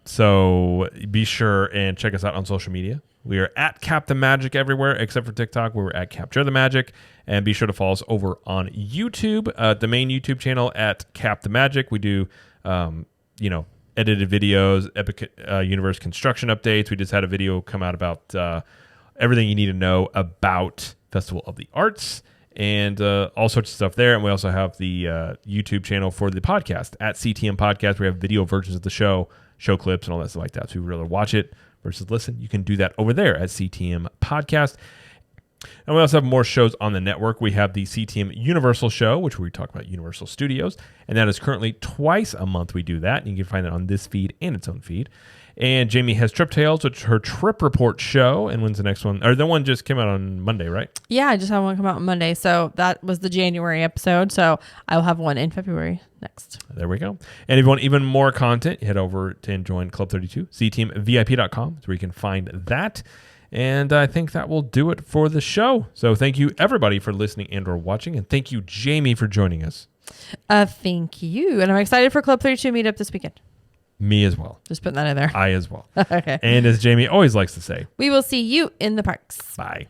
So be sure and check us out on social media. We are at Cap the Magic everywhere except for TikTok, where we're at Capture the Magic. And be sure to follow us over on YouTube, the main YouTube channel at Cap the Magic. We do, edited videos, Epic Universe construction updates. We just had a video come out about everything you need to know about Festival of the Arts and all sorts of stuff there. And we also have the YouTube channel for the podcast at CTM Podcast. We have video versions of the show clips and all that stuff like that. So if you'd rather watch it versus listen, you can do that over there at CTM Podcast. And we also have more shows on the network. We have the CTM Universal Show, which we talk about Universal Studios, and that is currently twice a month we do that. And you can find it on this feed and its own feed. And Jamie has Trip Tales, which is her trip report show. And when's the next one? Or the one just came out on Monday, right? Yeah, I just had one come out on Monday. So that was the January episode. So I will have one in February next. There we go. And if you want even more content, head over to and join Club 32, ctmvip.com, where you can find that. And I think that will do it for the show. So thank you, everybody, for listening and or watching. And thank you, Jamie, for joining us. Thank you. And I'm excited for Club 32 meetup this weekend. Me as well. Just putting that in there. I as well. Okay. And as Jamie always likes to say, we will see you in the parks. Bye.